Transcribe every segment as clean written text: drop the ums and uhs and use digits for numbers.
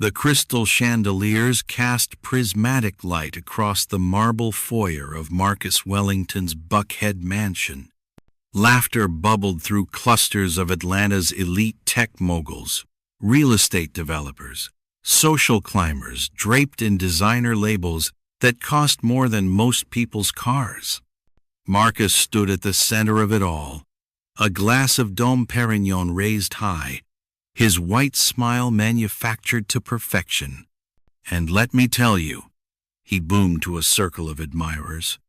The crystal chandeliers cast prismatic light across the marble foyer of Marcus Wellington's Buckhead mansion. Laughter bubbled through clusters of Atlanta's elite tech moguls, real estate developers, social climbers draped in designer labels that cost more than most people's cars. Marcus stood at the center of it all, a glass of Dom Perignon raised high, his white smile manufactured to perfection. "And let me tell you," he boomed to a circle of admirers,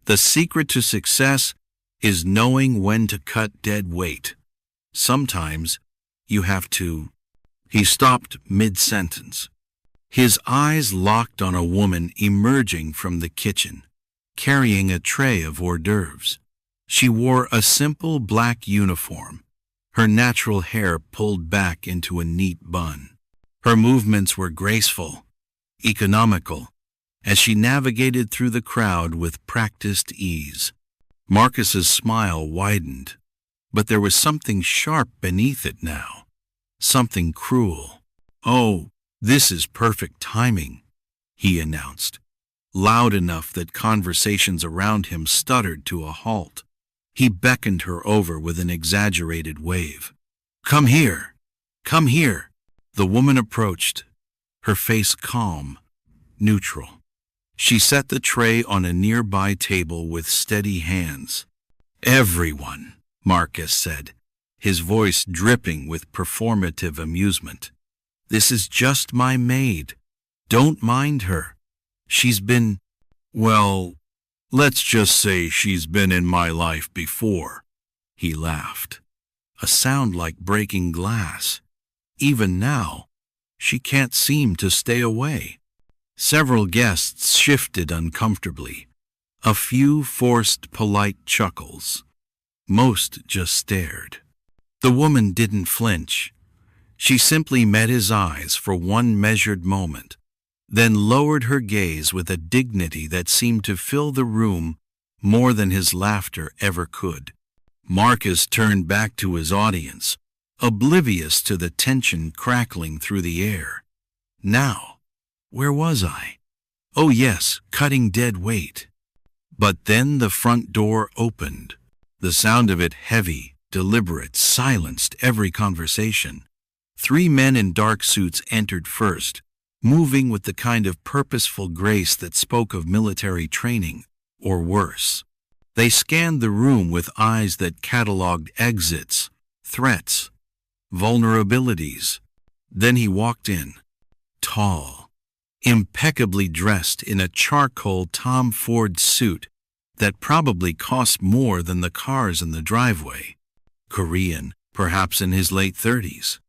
"the secret to success is knowing when to cut dead weight. Sometimes you have to—" He stopped mid-sentence. His eyes locked on a woman emerging from the kitchen, carrying a tray of hors d'oeuvres. She wore a simple black uniform, her natural hair pulled back into a neat bun. Her movements were graceful, economical, as she navigated through the crowd with practiced ease. Marcus's smile widened, but there was something sharp beneath it now, something cruel. "Oh, this is perfect timing," he announced, loud enough that conversations around him stuttered to a halt. He beckoned her over with an exaggerated wave. "Come here! Come here!" The woman approached, her face calm, neutral. She set the tray on a nearby table with steady hands. "Everyone," Marcus said, his voice dripping with performative amusement. "This is just my maid. Don't mind her. She's been, well, let's just say she's been in my life before." He laughed, a sound like breaking glass. Even now, she can't seem to stay away. Several guests shifted uncomfortably. A few forced polite chuckles. Most just stared. The woman didn't flinch. She simply met his eyes for one measured moment, then lowered her gaze with a dignity that seemed to fill the room more than his laughter ever could. Marcus turned back to his audience, oblivious to the tension crackling through the air. Now, where was I? Oh yes, cutting dead weight. But then the front door opened. The sound of it, heavy, deliberate, silenced every conversation. 3 men in dark suits entered first, moving with the kind of purposeful grace that spoke of military training, or worse. They scanned the room with eyes that cataloged exits, threats, vulnerabilities. Then he walked in, tall, impeccably dressed in a charcoal Tom Ford suit that probably cost more than the cars in the driveway. Korean, perhaps in his late 30s.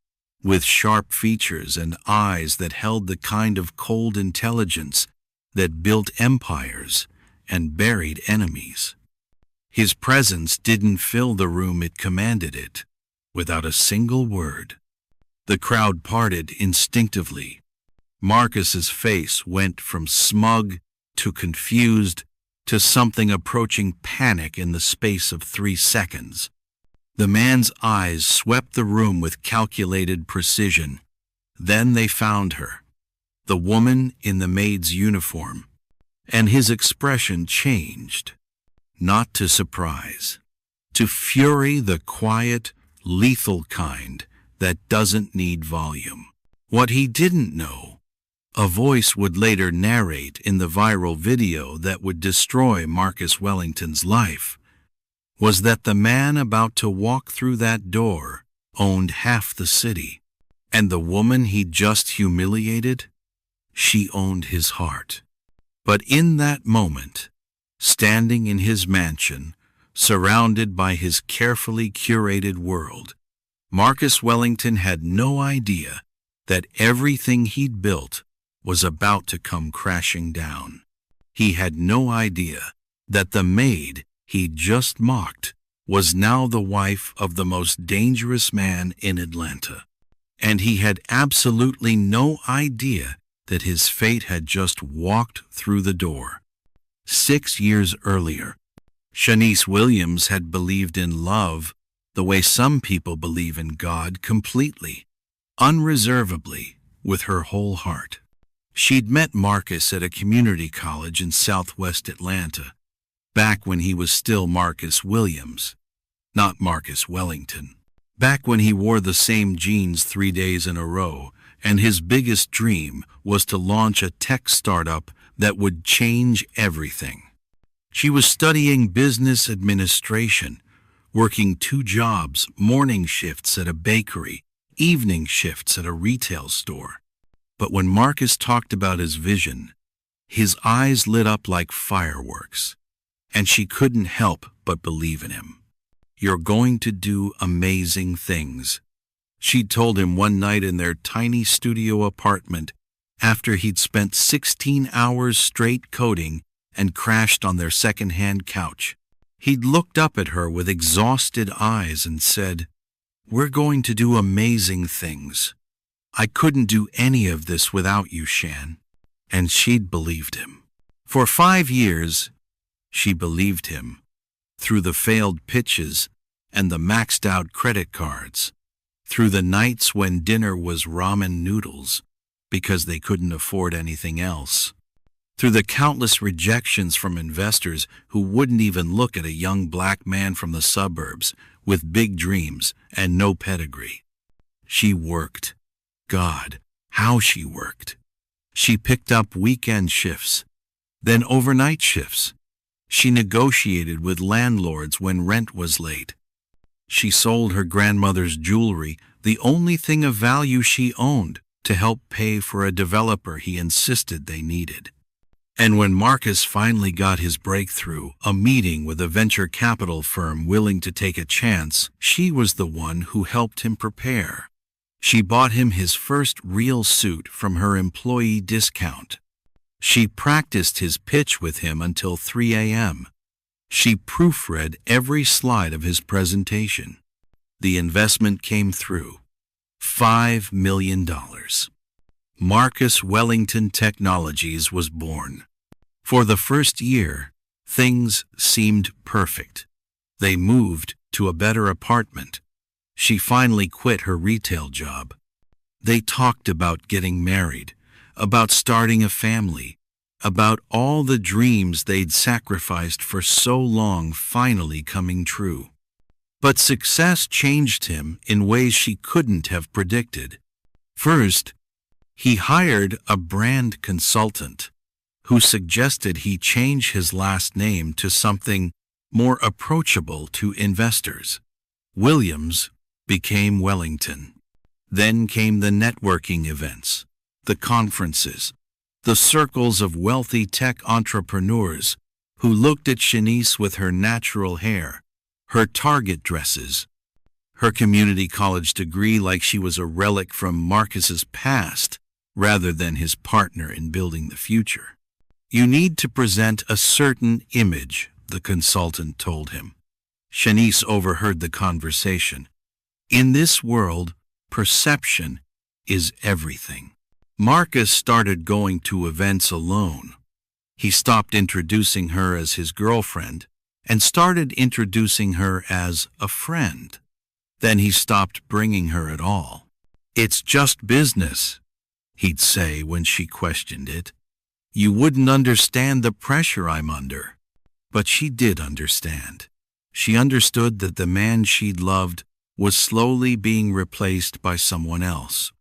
With sharp features and eyes that held the kind of cold intelligence that built empires and buried enemies. His presence didn't fill the room, it commanded it, without a single word. The crowd parted instinctively. Marcus's face went from smug to confused to something approaching panic in the space of 3 seconds. The man's eyes swept the room with calculated precision. Then they found her, the woman in the maid's uniform, and his expression changed, not to surprise, to fury, the quiet, lethal kind that doesn't need volume. What he didn't know, a voice would later narrate in the viral video that would destroy Marcus Wellington's life, was that the man about to walk through that door owned half the city, and the woman he'd just humiliated, she owned his heart. But in that moment, standing in his mansion, surrounded by his carefully curated world, Marcus Wellington had no idea that everything he'd built was about to come crashing down. He had no idea that the maid he just mocked was now the wife of the most dangerous man in Atlanta. And he had absolutely no idea that his fate had just walked through the door. 6 years earlier, Shanice Williams had believed in love the way some people believe in God, completely, unreservedly, with her whole heart. She'd met Marcus at a community college in southwest Atlanta, back when he was still Marcus Williams, not Marcus Wellington. Back when he wore the same jeans 3 days in a row, and his biggest dream was to launch a tech startup that would change everything. She was studying business administration, working 2 jobs, morning shifts at a bakery, evening shifts at a retail store. But when Marcus talked about his vision, his eyes lit up like fireworks, and she couldn't help but believe in him. "You're going to do amazing things," she'd told him one night in their tiny studio apartment after he'd spent 16 hours straight coding and crashed on their second-hand couch. He'd looked up at her with exhausted eyes and said, "We're going to do amazing things. I couldn't do any of this without you, Shan." And she'd believed him. For 5 years, she believed him, through the failed pitches and the maxed-out credit cards, through the nights when dinner was ramen noodles because they couldn't afford anything else, through the countless rejections from investors who wouldn't even look at a young black man from the suburbs with big dreams and no pedigree. She worked. God, how she worked. She picked up weekend shifts, then overnight shifts. She negotiated with landlords when rent was late. She sold her grandmother's jewelry, the only thing of value she owned, to help pay for a developer he insisted they needed. And when Marcus finally got his breakthrough, a meeting with a venture capital firm willing to take a chance, she was the one who helped him prepare. She bought him his first real suit from her employee discount. She practiced his pitch with him until 3 a.m. She proofread every slide of his presentation. The investment came through. $5 million. Marcus Wellington Technologies was born. For the first year, things seemed perfect. They moved to a better apartment. She finally quit her retail job. They talked about getting married, about starting a family, about all the dreams they'd sacrificed for so long finally coming true. But success changed him in ways she couldn't have predicted. First, he hired a brand consultant who suggested he change his last name to something more approachable to investors. Williams became Wellington. Then came the networking events, the conferences, the circles of wealthy tech entrepreneurs who looked at Shanice with her natural hair, her Target dresses, her community college degree like she was a relic from Marcus's past rather than his partner in building the future. "You need to present a certain image," the consultant told him. Shanice overheard the conversation. "In this world, perception is everything." Marcus started going to events alone. He stopped introducing her as his girlfriend and started introducing her as a friend. Then he stopped bringing her at all. "It's just business," he'd say when she questioned it. "You wouldn't understand the pressure I'm under." But she did understand. She understood that the man she'd loved was slowly being replaced by someone else.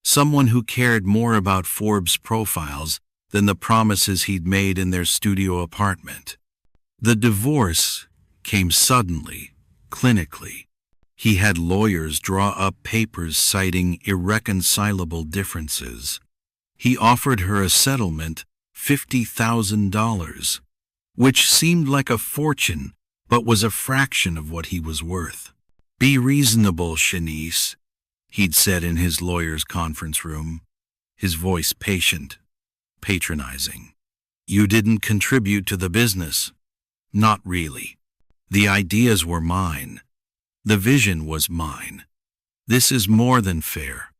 Someone who cared more about Forbes profiles than the promises he'd made in their studio apartment. The divorce came suddenly, clinically. He had lawyers draw up papers citing irreconcilable differences. He offered her a settlement, $50,000, which seemed like a fortune but was a fraction of what he was worth. "Be reasonable, Shanice," he'd said in his lawyer's conference room, his voice patient, patronizing. "You didn't contribute to the business." "Not really. The ideas were mine. The vision was mine. This is more than fair."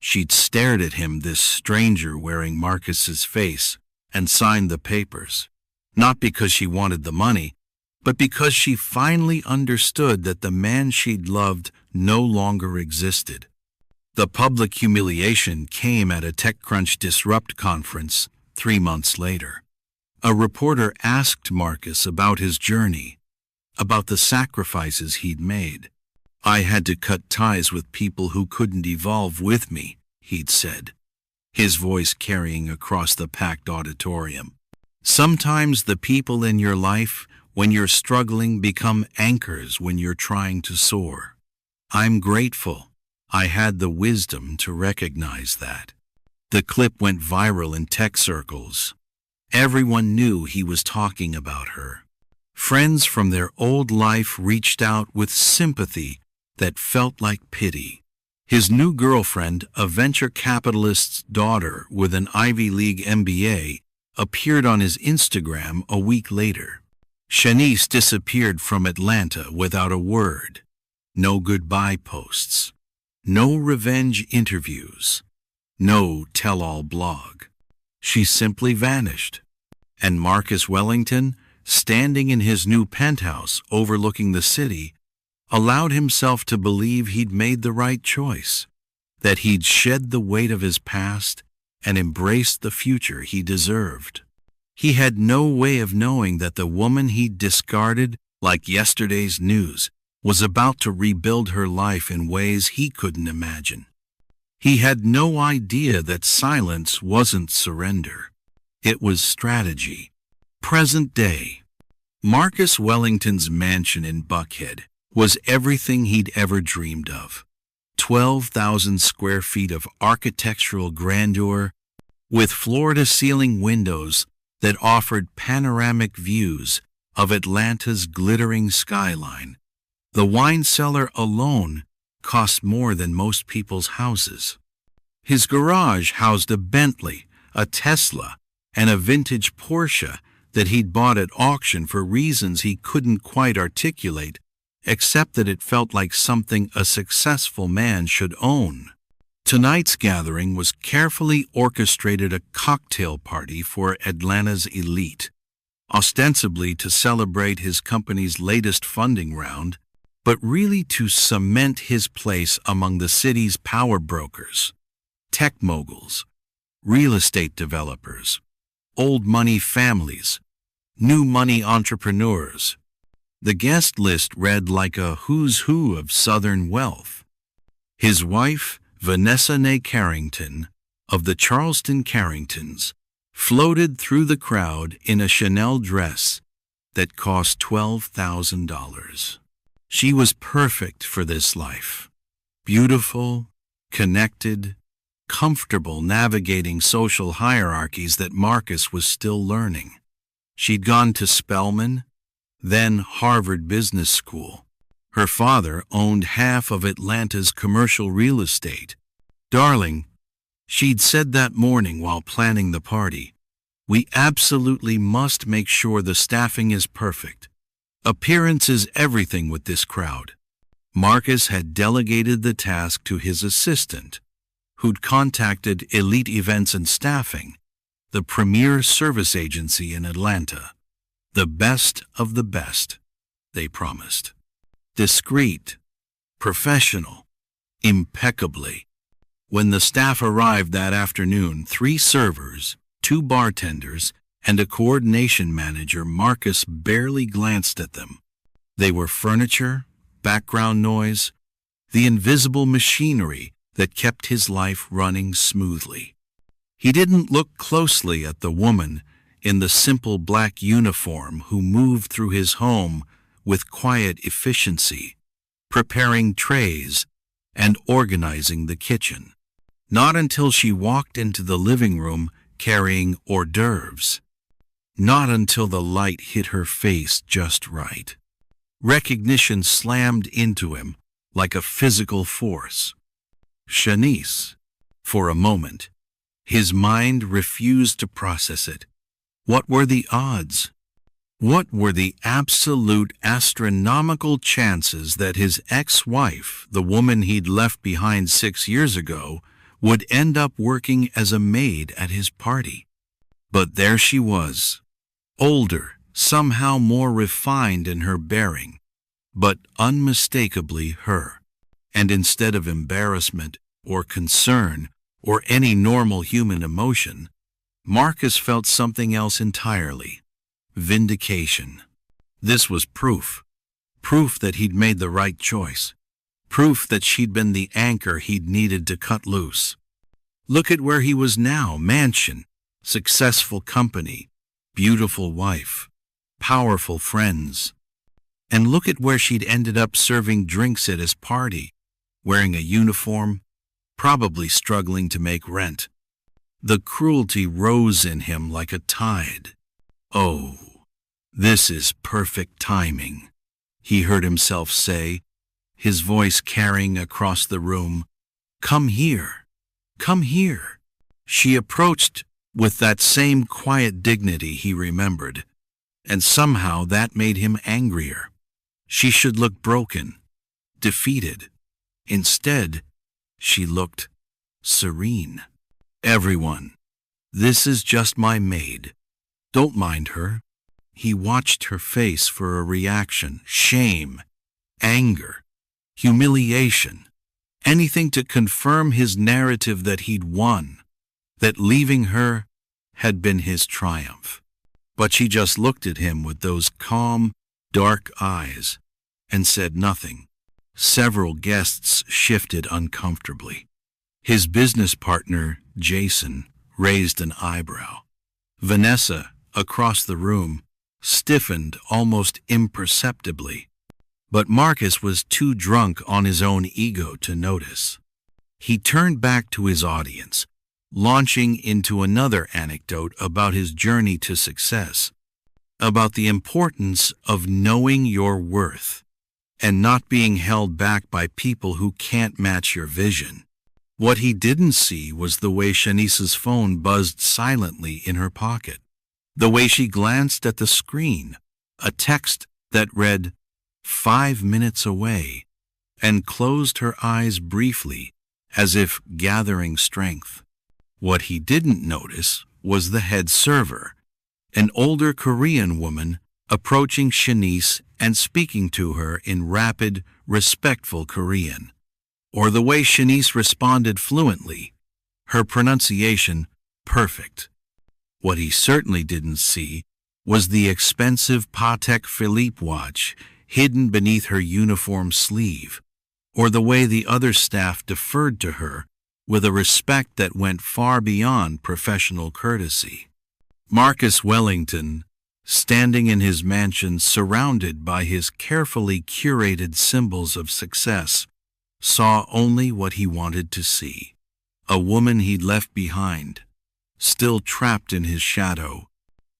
She'd stared at him, this stranger wearing Marcus's face, and signed the papers, not because she wanted the money, but because she finally understood that the man she'd loved no longer existed. The public humiliation came at a TechCrunch Disrupt conference 3 months later. A reporter asked Marcus about his journey, about the sacrifices he'd made. "I had to cut ties with people who couldn't evolve with me," he'd said, his voice carrying across the packed auditorium. Sometimes the people in your life, when you're struggling, become anchors when you're trying to soar. I'm grateful I had the wisdom to recognize that. The clip went viral in tech circles. Everyone knew he was talking about her. Friends from their old life reached out with sympathy that felt like pity. His new girlfriend, a venture capitalist's daughter with an Ivy League MBA, appeared on his Instagram a week later. Shanice disappeared from Atlanta without a word. No goodbye posts. No revenge interviews. No tell-all blog. She simply vanished. And Marcus Wellington, standing in his new penthouse overlooking the city, allowed himself to believe he'd made the right choice, that he'd shed the weight of his past and embraced the future he deserved. He had no way of knowing that the woman he'd discarded like yesterday's news was about to rebuild her life in ways he couldn't imagine. He had no idea that silence wasn't surrender. It was strategy. Present day. Marcus Wellington's mansion in Buckhead was everything he'd ever dreamed of. 12,000 square feet of architectural grandeur, with floor-to-ceiling windows that offered panoramic views of Atlanta's glittering skyline. The wine cellar alone cost more than most people's houses. His garage housed a Bentley, a Tesla, and a vintage Porsche that he'd bought at auction for reasons he couldn't quite articulate, except that it felt like something a successful man should own. Tonight's gathering was carefully orchestrated, a cocktail party for Atlanta's elite, ostensibly to celebrate his company's latest funding round, but really to cement his place among the city's power brokers, tech moguls, real estate developers, old money families, new money entrepreneurs. The guest list read like a who's who of Southern wealth. His wife, Vanessa Nay Carrington, of the Charleston Carringtons, floated through the crowd in a Chanel dress that cost $12,000. She was perfect for this life. Beautiful, connected, comfortable, navigating social hierarchies that Marcus was still learning. She'd gone to Spelman, then Harvard Business School. Her father owned half of Atlanta's commercial real estate. "Darling," she'd said that morning while planning the party, "we absolutely must make sure the staffing is perfect. Appearance is everything with this crowd." Marcus had delegated the task to his assistant, who'd contacted Elite Events and Staffing, the premier service agency in Atlanta. The best of the best, they promised. Discreet, professional, impeccably. When the staff arrived that afternoon, 3 servers, 2 bartenders, and a coordination manager, Marcus barely glanced at them. They were furniture, background noise, the invisible machinery that kept his life running smoothly. He didn't look closely at the woman in the simple black uniform who moved through his home with quiet efficiency, preparing trays and organizing the kitchen. Not until she walked into the living room carrying hors d'oeuvres. Not until the light hit her face just right. Recognition slammed into him like a physical force. Shanice. For a moment, his mind refused to process it. What were the odds? What were the absolute astronomical chances that his ex-wife, the woman he'd left behind 6 years ago, would end up working as a maid at his party? But there she was, older, somehow more refined in her bearing, but unmistakably her. And instead of embarrassment, or concern or any normal human emotion, Marcus felt something else entirely: vindication. This was proof. Proof that he'd made the right choice. Proof that she'd been the anchor he'd needed to cut loose. Look at where he was now: mansion, successful company, beautiful wife, powerful friends. And look at where she'd ended up serving drinks at his party, wearing a uniform, probably struggling to make rent. The cruelty rose in him like a tide. "Oh, this is perfect timing," he heard himself say, his voice carrying across the room. "Come here. Come here." She approached with that same quiet dignity he remembered, and somehow that made him angrier. She should look broken, defeated. Instead, she looked serene. "Everyone, this is just my maid. Don't mind her." He watched her face for a reaction: shame, anger, humiliation, anything to confirm his narrative that he'd won, that leaving her had been his triumph. But she just looked at him with those calm, dark eyes and said nothing. Several guests shifted uncomfortably. His business partner, Jason, raised an eyebrow. Vanessa, across the room, stiffened almost imperceptibly. But Marcus was too drunk on his own ego to notice. He turned back to his audience, launching into another anecdote about his journey to success, about the importance of knowing your worth and not being held back by people who can't match your vision. What he didn't see was the way Shanice's phone buzzed silently in her pocket, the way she glanced at the screen, a text that read, "5 minutes away," and closed her eyes briefly, as if gathering strength. What he didn't notice was the head server, an older Korean woman approaching Shanice and speaking to her in rapid, respectful Korean, or the way Shanice responded fluently, her pronunciation perfect. What he certainly didn't see was the expensive Patek Philippe watch hidden beneath her uniform sleeve, or the way the other staff deferred to her with a respect that went far beyond professional courtesy. Marcus Wellington, standing in his mansion surrounded by his carefully curated symbols of success, saw only what he wanted to see: a woman he'd left behind, still trapped in his shadow,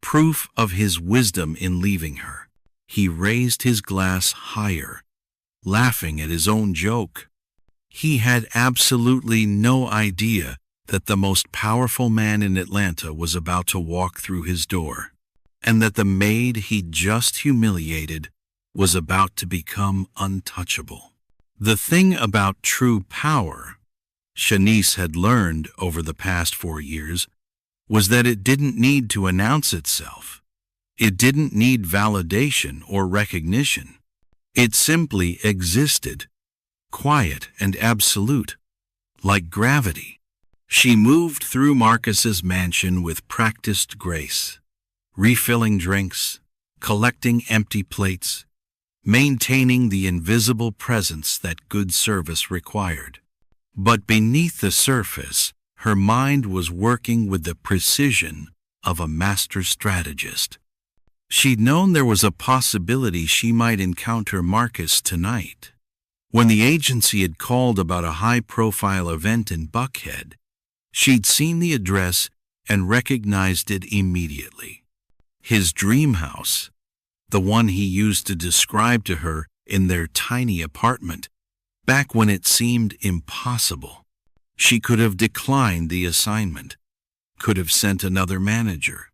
proof of his wisdom in leaving her. He raised his glass higher, laughing at his own joke. He had absolutely no idea that the most powerful man in Atlanta was about to walk through his door, and that the maid he'd just humiliated was about to become untouchable. The thing about true power, Shanice had learned over the past 4 years, was that it didn't need to announce itself. It didn't need validation or recognition. It simply existed, quiet and absolute, like gravity. She moved through Marcus's mansion with practiced grace, refilling drinks, collecting empty plates, maintaining the invisible presence that good service required. But beneath the surface, her mind was working with the precision of a master strategist. She'd known there was a possibility she might encounter Marcus tonight. When the agency had called about a high-profile event in Buckhead, she'd seen the address and recognized it immediately. His dream house, the one he used to describe to her in their tiny apartment, back when it seemed impossible. She could have declined the assignment, could have sent another manager.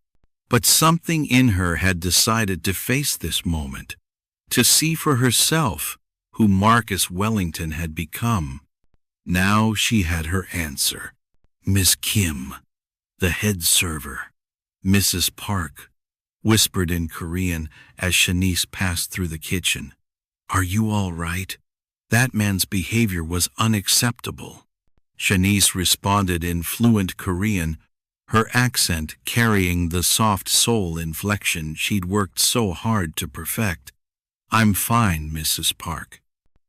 But something in her had decided to face this moment, to see for herself who Marcus Wellington had become. Now she had her answer. Miss Kim, the head server. Mrs. Park whispered in Korean as Shanice passed through the kitchen. "Are you all right? That man's behavior was unacceptable." Shanice responded in fluent Korean, her accent carrying the soft soul inflection she'd worked so hard to perfect. "I'm fine, Mrs. Park.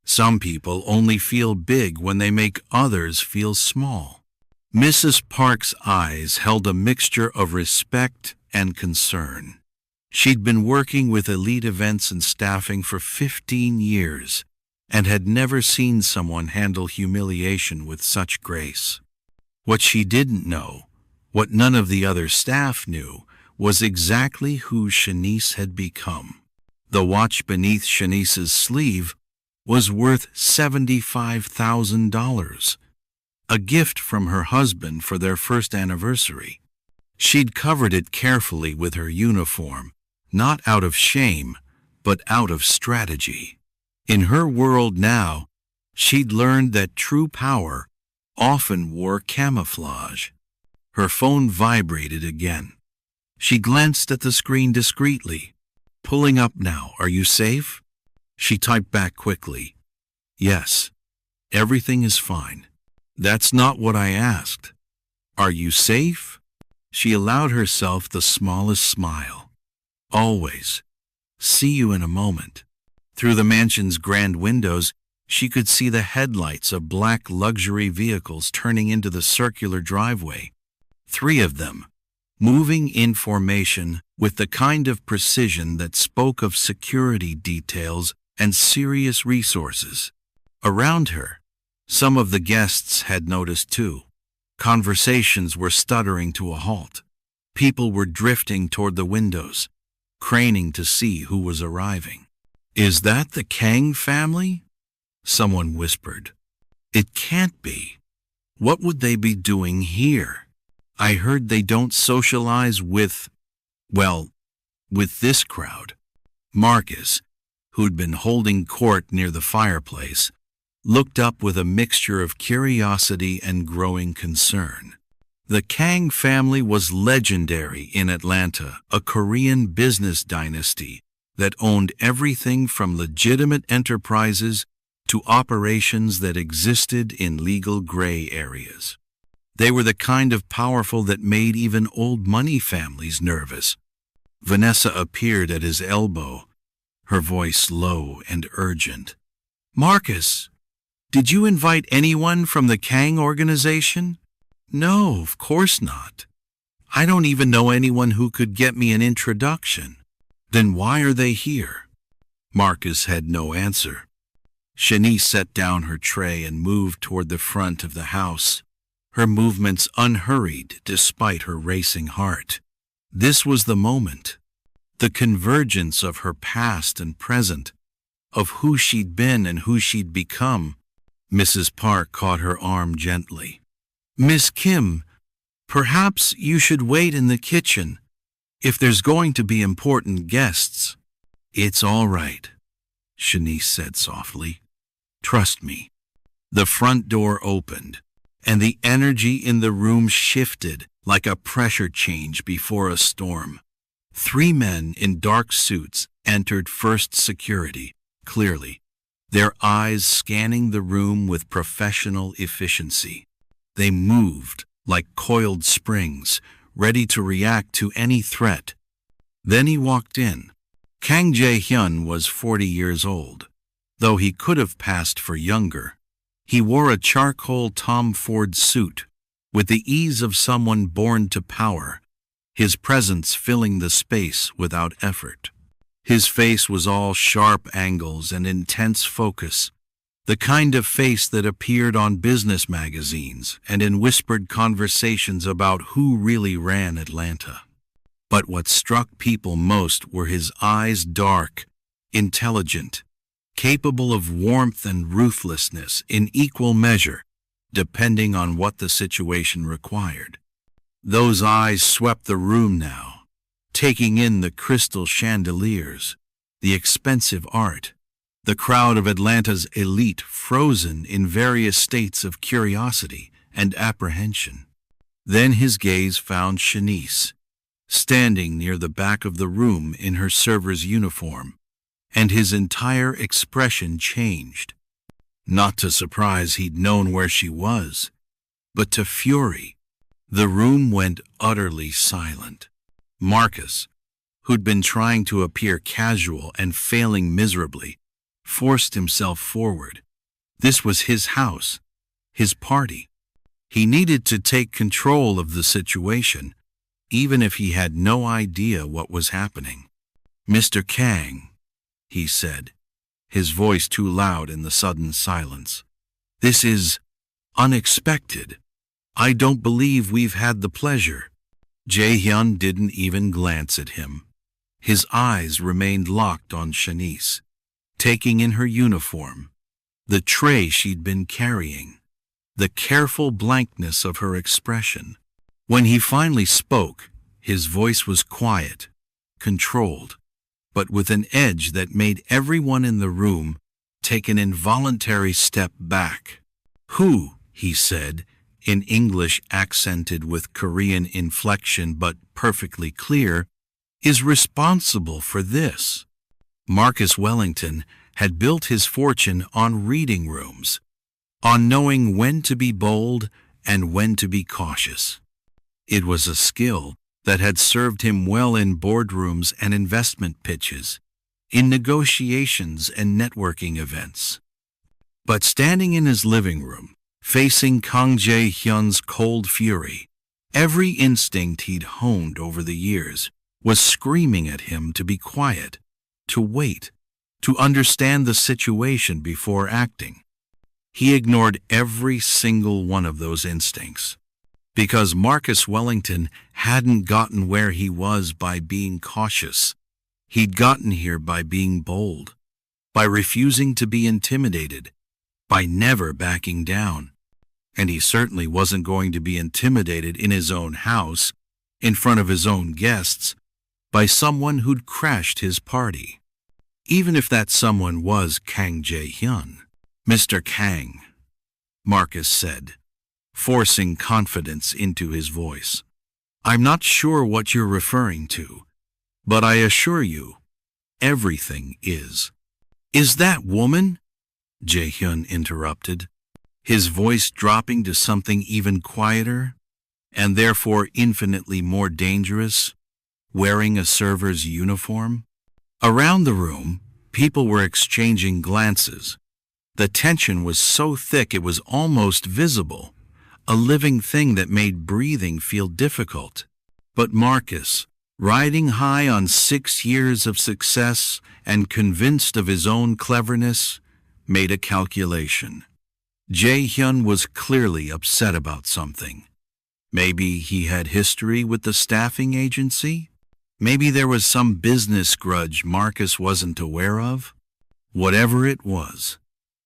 Some people only feel big when they make others feel small." Mrs. Park's eyes held a mixture of respect and concern. She'd been working with elite events and staffing for 15 years and had never seen someone handle humiliation with such grace. What she didn't know, what none of the other staff knew, was exactly who Shanice had become. The watch beneath Shanice's sleeve was worth $75,000, a gift from her husband for their first anniversary. She'd covered it carefully with her uniform, not out of shame, but out of strategy. In her world now, she'd learned that true power often wore camouflage. Her phone vibrated again. She glanced at the screen discreetly. "Pulling up now, are you safe?" She typed back quickly. "Yes, everything is fine." "That's not what I asked. Are you safe?" She allowed herself the smallest smile. "Always. See you in a moment." Through the mansion's grand windows, she could see the headlights of black luxury vehicles turning into the circular driveway. 3 of them, moving in formation with the kind of precision that spoke of security details and serious resources. Around her, some of the guests had noticed too. Conversations were stuttering to a halt. People were drifting toward the windows, craning to see who was arriving. "Is that the Kang family?" someone whispered. "It can't be. What would they be doing here? I heard they don't socialize with this crowd." Marcus, who'd been holding court near the fireplace, looked up with a mixture of curiosity and growing concern. The Kang family was legendary in Atlanta, a Korean business dynasty that owned everything from legitimate enterprises to operations that existed in legal gray areas. They were the kind of powerful that made even old money families nervous. Vanessa appeared at his elbow, her voice low and urgent. "Marcus, did you invite anyone from the Kang organization?" "No, of course not. I don't even know anyone who could get me an introduction." "Then why are they here?" Marcus had no answer. Shanice set down her tray and moved toward the front of the house, her movements unhurried despite her racing heart. This was the moment, the convergence of her past and present, of who she'd been and who she'd become. Mrs. Park caught her arm gently. "Miss Kim, perhaps you should wait in the kitchen. If there's going to be important guests." "It's all right," Shanice said softly. "Trust me." The front door opened, and the energy in the room shifted like a pressure change before a storm. 3 men in dark suits entered first security, clearly, their eyes scanning the room with professional efficiency. They moved like coiled springs, ready to react to any threat. Then he walked in. Kang Jae-hyun was 40 years old, though he could have passed for younger. He wore a charcoal Tom Ford suit, with the ease of someone born to power, his presence filling the space without effort. His face was all sharp angles and intense focus, the kind of face that appeared on business magazines and in whispered conversations about who really ran Atlanta. But what struck people most were his eyes, dark, intelligent, capable of warmth and ruthlessness in equal measure, depending on what the situation required. Those eyes swept the room now, taking in the crystal chandeliers, the expensive art, the crowd of Atlanta's elite frozen in various states of curiosity and apprehension. Then his gaze found Shanice, standing near the back of the room in her server's uniform, and his entire expression changed. Not to surprise, he'd known where she was. but to fury. The room went utterly silent. Marcus, who'd been trying to appear casual and failing miserably, forced himself forward. This was his house, his party. He needed to take control of the situation, even if he had no idea what was happening. "Mr. Kang," he said, his voice too loud in the sudden silence. "This is unexpected. I don't believe we've had the pleasure." Jae-hyun didn't even glance at him. His eyes remained locked on Shanice, taking in her uniform, the tray she'd been carrying, the careful blankness of her expression. When he finally spoke, his voice was quiet, controlled, but with an edge that made everyone in the room take an involuntary step back. "Who," he said, in English accented with Korean inflection but perfectly clear, "is responsible for this?" Marcus Wellington had built his fortune on reading rooms, on knowing when to be bold and when to be cautious. It was a skill that had served him well in boardrooms and investment pitches, in negotiations and networking events. But standing in his living room, facing Kang Jae-hyun's cold fury, every instinct he'd honed over the years was screaming at him to be quiet, to wait, to understand the situation before acting. He ignored every single one of those instincts, because Marcus Wellington hadn't gotten where he was by being cautious. He'd gotten here by being bold, by refusing to be intimidated, by never backing down. And he certainly wasn't going to be intimidated in his own house, in front of his own guests, by someone who'd crashed his party. Even if that someone was Kang Jae-hyun. "Mr. Kang," Marcus said, forcing confidence into his voice. "I'm not sure what you're referring to, but I assure you, everything is." "Is that woman?" Jae-hyun interrupted, his voice dropping to something even quieter, and therefore infinitely more dangerous, wearing a server's uniform. Around the room, people were exchanging glances. The tension was so thick it was almost visible, a living thing that made breathing feel difficult. But Marcus, riding high on 6 years of success and convinced of his own cleverness, made a calculation. Jae-hyun was clearly upset about something. Maybe he had history with the staffing agency? Maybe there was some business grudge Marcus wasn't aware of? Whatever it was,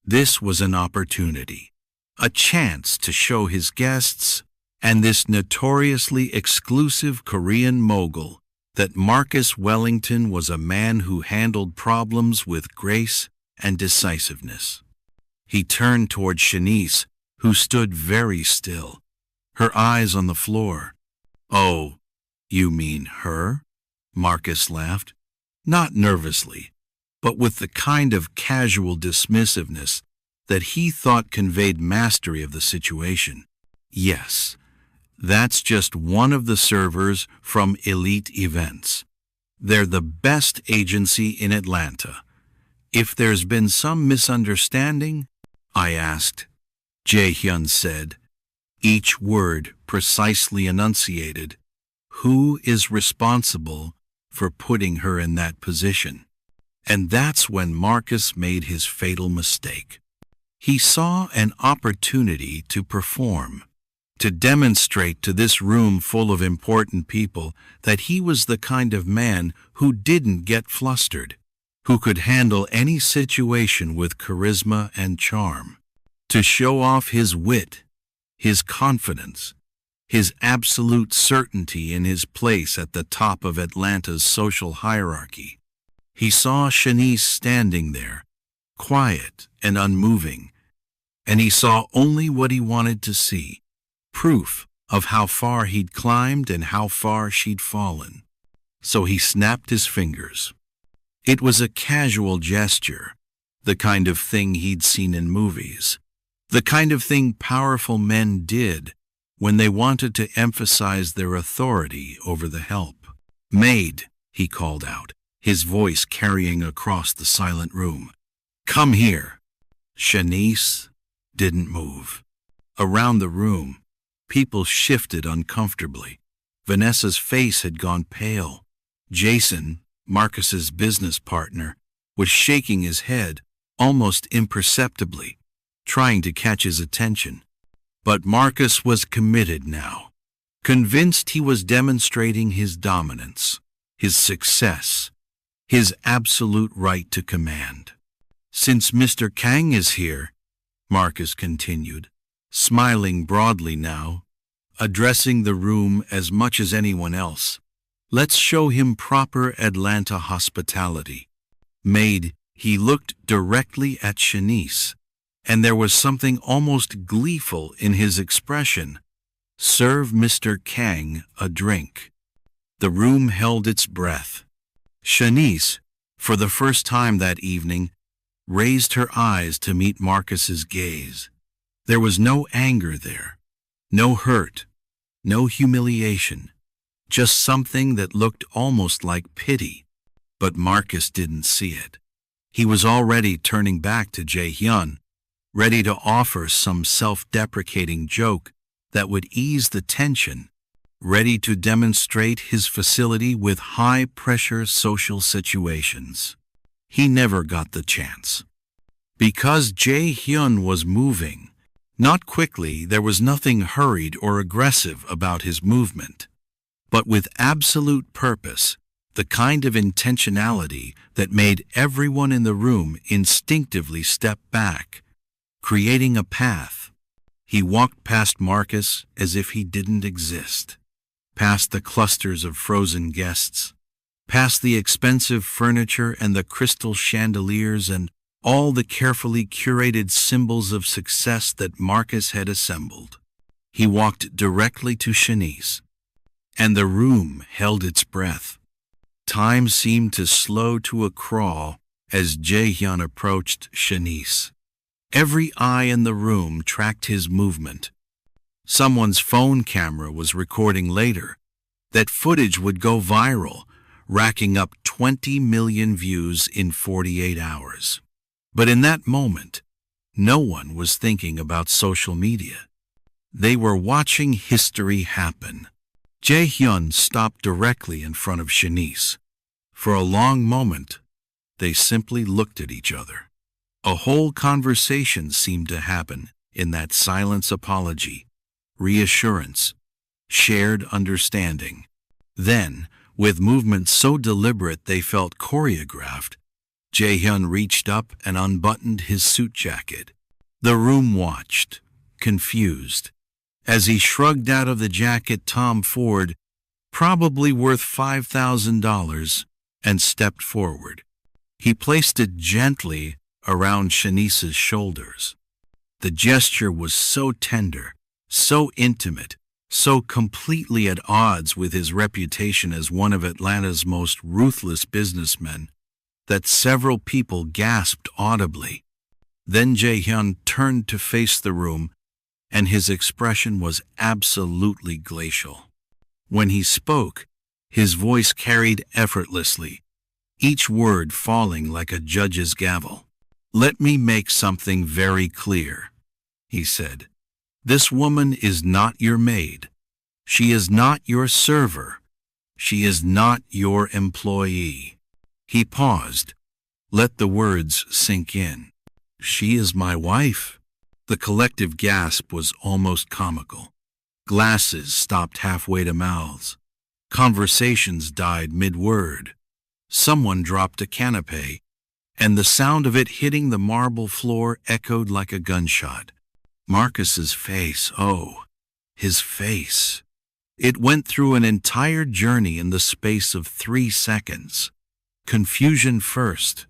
this was an opportunity, a chance to show his guests and this notoriously exclusive Korean mogul that Marcus Wellington was a man who handled problems with grace and decisiveness. He turned toward Shanice, who stood very still, her eyes on the floor. "Oh, you mean her?" Marcus laughed, not nervously, but with the kind of casual dismissiveness that he thought conveyed mastery of the situation. "Yes, that's just one of the servers from Elite Events. They're the best agency in Atlanta. If there's been some misunderstanding," I asked, Jae-hyun said, each word precisely enunciated, "who is responsible for putting her in that position?" And that's when Marcus made his fatal mistake. He saw an opportunity to perform, to demonstrate to this room full of important people that he was the kind of man who didn't get flustered, who could handle any situation with charisma and charm, to show off his wit, his confidence, his absolute certainty in his place at the top of Atlanta's social hierarchy. He saw Shanice standing there, quiet and unmoving, and he saw only what he wanted to see, proof of how far he'd climbed and how far she'd fallen. So he snapped his fingers. It was a casual gesture, the kind of thing he'd seen in movies. The kind of thing powerful men did when they wanted to emphasize their authority over the help. "Maid," he called out, his voice carrying across the silent room. "Come here." Shanice didn't move. Around the room, people shifted uncomfortably. Vanessa's face had gone pale. Jason, Marcus's business partner, was shaking his head, almost imperceptibly, trying to catch his attention. But Marcus was committed now, convinced he was demonstrating his dominance, his success, his absolute right to command. "Since Mr. Kang is here," Marcus continued, smiling broadly now, addressing the room as much as anyone else, "let's show him proper Atlanta hospitality." "Maid," he looked directly at Shanice, and there was something almost gleeful in his expression. "Serve Mr. Kang a drink." The room held its breath. Shanice, for the first time that evening, raised her eyes to meet Marcus's gaze. There was no anger there, no hurt, no humiliation, just something that looked almost like pity. But Marcus didn't see it. He was already turning back to Jae-hyun, ready to offer some self-deprecating joke that would ease the tension, ready to demonstrate his facility with high-pressure social situations. He never got the chance. Because Jae-hyun was moving, not quickly, there was nothing hurried or aggressive about his movement, but with absolute purpose, the kind of intentionality that made everyone in the room instinctively step back, creating a path. He walked past Marcus as if he didn't exist, past the clusters of frozen guests, past the expensive furniture and the crystal chandeliers and all the carefully curated symbols of success that Marcus had assembled. He walked directly to Shanice, and the room held its breath. Time seemed to slow to a crawl as Jae-hyun approached Shanice. Every eye in the room tracked his movement. Someone's phone camera was recording later. That footage would go viral, racking up 20 million views in 48 hours. But in that moment, no one was thinking about social media. They were watching history happen. Jae-hyun stopped directly in front of Shanice. For a long moment, they simply looked at each other. A whole conversation seemed to happen in that silence: apology, reassurance, shared understanding. Then, with movements so deliberate they felt choreographed, Jae-hyun reached up and unbuttoned his suit jacket. The room watched, confused. As he shrugged out of the jacket Tom Ford, probably worth $5,000, and stepped forward. He placed it gently around Shanice's shoulders. The gesture was so tender, so intimate, so completely at odds with his reputation as one of Atlanta's most ruthless businessmen, that several people gasped audibly. Then Jae-hyun turned to face the room, and his expression was absolutely glacial. When he spoke, his voice carried effortlessly, each word falling like a judge's gavel. "Let me make something very clear," he said. "This woman is not your maid. She is not your server. She is not your employee." He paused. Let the words sink in. "She is my wife." The collective gasp was almost comical. Glasses stopped halfway to mouths. Conversations died mid-word. Someone dropped a canapé, and the sound of it hitting the marble floor echoed like a gunshot. Marcus's face, oh, his face. It went through an entire journey in the space of 3 seconds. Confusion first,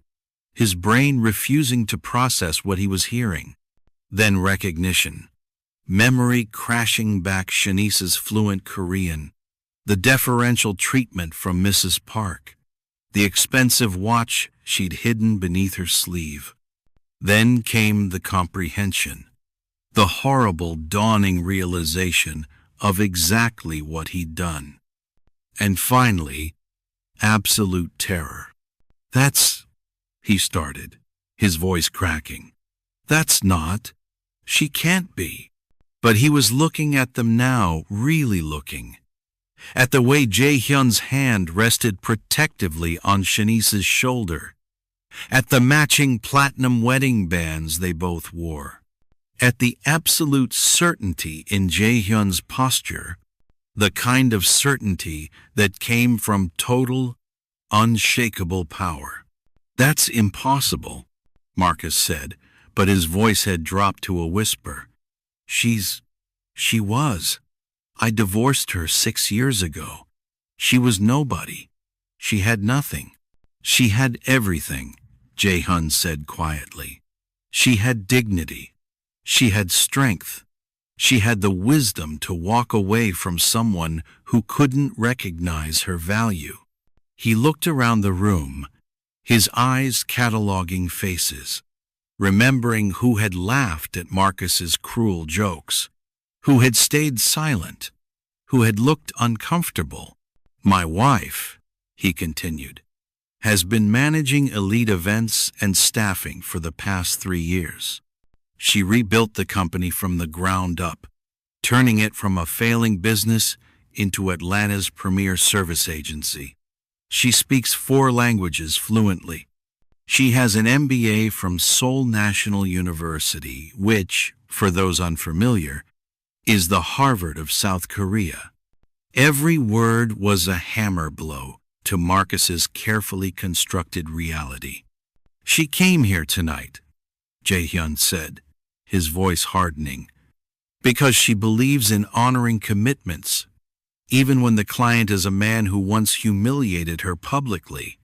his brain refusing to process what he was hearing. Then recognition. Memory crashing back: Shanice's fluent Korean, the deferential treatment from Mrs. Park, the expensive watch she'd hidden beneath her sleeve. Then came the comprehension. the horrible dawning realization of exactly what he'd done. And finally, absolute terror. "That's," he started, his voice cracking. "That's not. She can't be." But he was looking at them now, really looking. At the way Jae-hyun's hand rested protectively on Shanice's shoulder. At the matching platinum wedding bands they both wore. At the absolute certainty in Jae-hyun's posture, the kind of certainty that came from total, unshakable power. "That's impossible," Marcus said, but his voice had dropped to a whisper. She was. I divorced her 6 years ago. She was nobody. She had nothing." "She had everything," Jae-hyun said quietly. "She had dignity. She had strength. She had the wisdom to walk away from someone who couldn't recognize her value." He looked around the room, his eyes cataloging faces, remembering who had laughed at Marcus's cruel jokes, who had stayed silent, who had looked uncomfortable. "My wife," he continued, "has been managing elite events and staffing for the past 3 years. She rebuilt the company from the ground up, turning it from a failing business into Atlanta's premier service agency. She speaks 4 languages fluently. She has an MBA from Seoul National University, which, for those unfamiliar, is the Harvard of South Korea." Every word was a hammer blow to Marcus's carefully constructed reality. "She came here tonight," Jae-hyun said, his voice hardening, "because she believes in honoring commitments, even when the client is a man who once humiliated her publicly,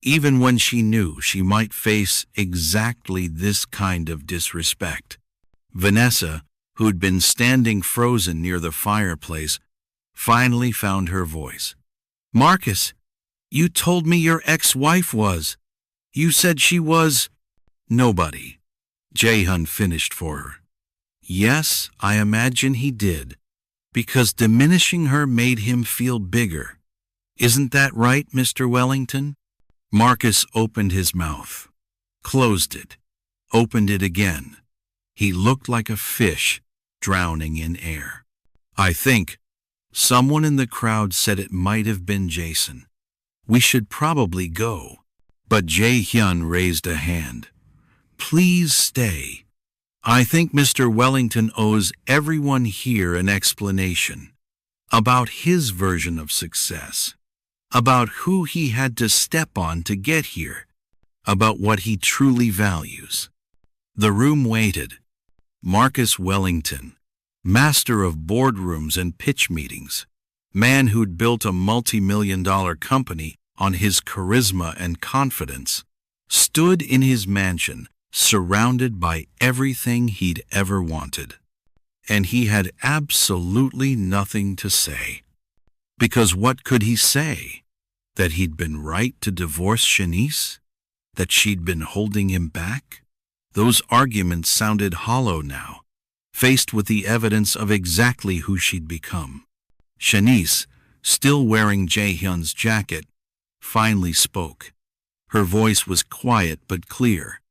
even when she knew she might face exactly this kind of disrespect." Vanessa, who'd been standing frozen near the fireplace, finally found her voice. "Marcus, you told me your ex-wife was. You said she was—" "Nobody," Jae-hyun finished for her. "Yes, I imagine he did, because diminishing her made him feel bigger. Isn't that right, Mr. Wellington?" Marcus opened his mouth, closed it, opened it again. He looked like a fish drowning in air. "I think," someone in the crowd said it might have been Jason, "we should probably go." But Jae-hyun raised a hand. "Please stay. I think Mr. Wellington owes everyone here an explanation about his version of success, about who he had to step on to get here, about what he truly values." The room waited. Marcus Wellington, master of boardrooms and pitch meetings, man who'd built a multi-million-dollar company on his charisma and confidence, stood in his mansion surrounded by everything he'd ever wanted. And he had absolutely nothing to say. Because what could he say? That he'd been right to divorce Shanice? That she'd been holding him back? Those arguments sounded hollow now, faced with the evidence of exactly who she'd become. Shanice, still wearing Jae-hyun's jacket, finally spoke. Her voice was quiet but clear,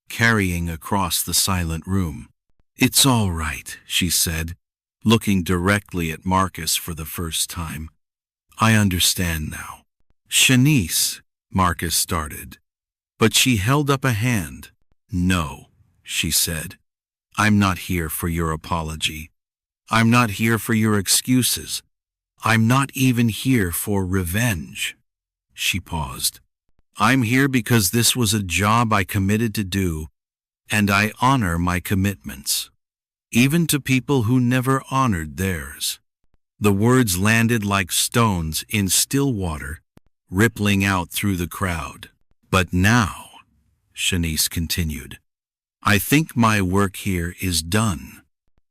carrying across the silent room. "It's all right," she said, looking directly at Marcus for the first time. "I understand now." "Shanice," Marcus started, but she held up a hand. "No," she said. "I'm not here for your apology. I'm not here for your excuses. I'm not even here for revenge." She paused. "I'm here because this was a job I committed to do, and I honor my commitments, even to people who never honored theirs." The words landed like stones in still water, rippling out through the crowd. "But now," Shanice continued, "I think my work here is done."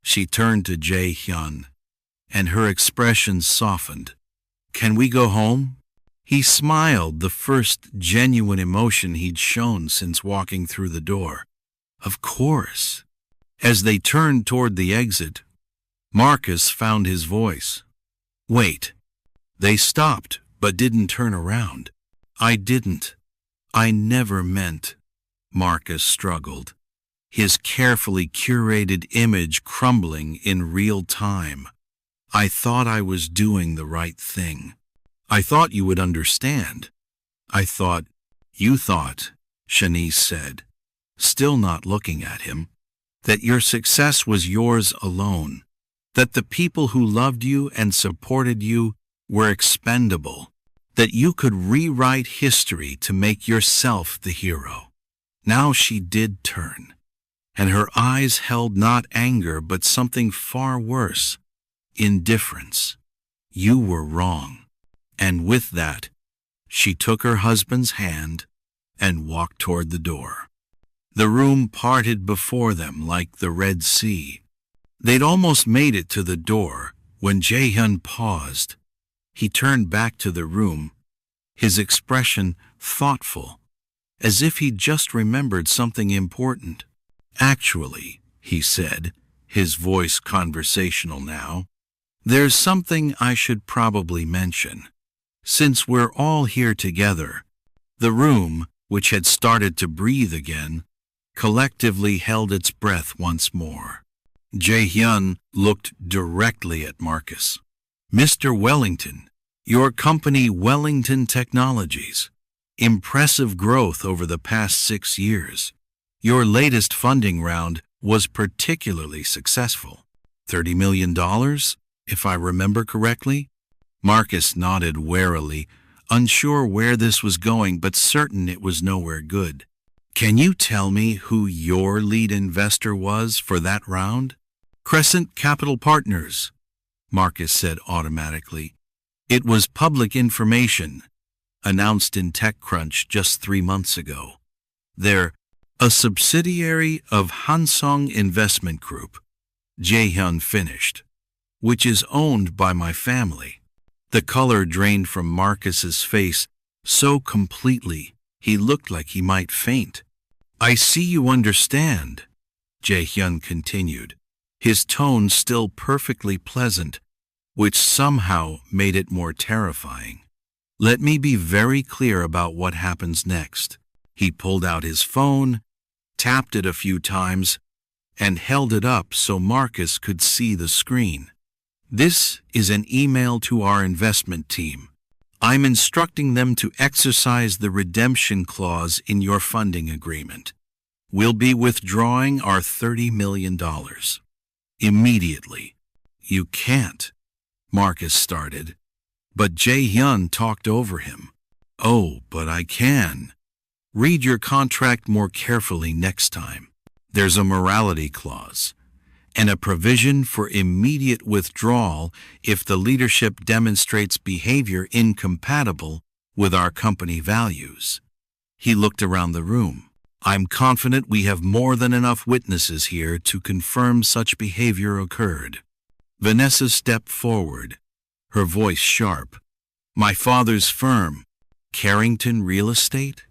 She turned to Jae-hyun, and her expression softened. "Can we go home?" He smiled, the first genuine emotion he'd shown since walking through the door. "Of course." As they turned toward the exit, Marcus found his voice. Wait. They stopped, but didn't turn around. I didn't. I never meant. Marcus struggled, his carefully curated image crumbling in real time. I thought I was doing the right thing. I thought you would understand. You thought, Shanice said, still not looking at him, that your success was yours alone, that the people who loved you and supported you were expendable, that you could rewrite history to make yourself the hero. Now she did turn, and her eyes held not anger but something far worse, indifference. You were wrong. And with that, she took her husband's hand and walked toward the door. The room parted before them like the Red Sea. They'd almost made it to the door when Jae-hyun paused. He turned back to the room, his expression thoughtful, as if he'd just remembered something important. Actually, he said, his voice conversational now, there's something I should probably mention. Since we're all here together, the room, which had started to breathe again, collectively held its breath once more. Jae-hyun looked directly at Marcus. Mr. Wellington, your company Wellington Technologies. Impressive growth over the past 6 years. Your latest funding round was particularly successful. $30 million, if I remember correctly? Marcus nodded warily, unsure where this was going but certain it was nowhere good. Can you tell me who your lead investor was for that round? Crescent Capital Partners, Marcus said automatically. It was public information, announced in TechCrunch just 3 months ago. They're a subsidiary of Hansong Investment Group, Jae-hyun finished, which is owned by my family. The color drained from Marcus's face so completely he looked like he might faint. I see you understand, Jae-hyun continued, his tone still perfectly pleasant, which somehow made it more terrifying. Let me be very clear about what happens next. He pulled out his phone, tapped it a few times, and held it up so Marcus could see the screen. This is an email to our investment team. I'm instructing them to exercise the redemption clause in your funding agreement. We'll be withdrawing our $30 million. Immediately. You can't, Marcus started, but Jae-hyun talked over him. Oh, but I can. Read your contract more carefully next time. There's a morality clause and a provision for immediate withdrawal if the leadership demonstrates behavior incompatible with our company values. He looked around the room. I'm confident we have more than enough witnesses here to confirm such behavior occurred. Vanessa stepped forward, her voice sharp. My father's firm, Carrington Real Estate?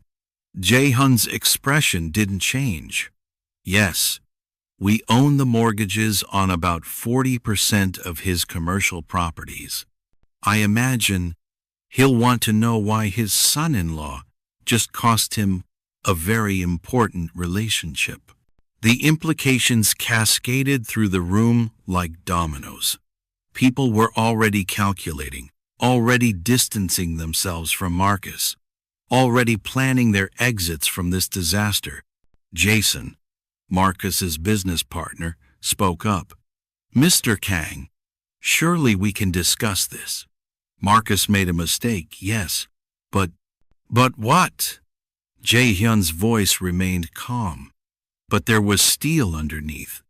Jae-hyun's expression didn't change. Yes. We own the mortgages on about 40% of his commercial properties. I imagine he'll want to know why his son-in-law just cost him a very important relationship. The implications cascaded through the room like dominoes. People were already calculating, already distancing themselves from Marcus, already planning their exits from this disaster. Jason, Marcus's business partner, spoke up. Mr. Kang, surely we can discuss this. Marcus made a mistake, yes, but what? Jae-hyun's voice remained calm, but there was steel underneath.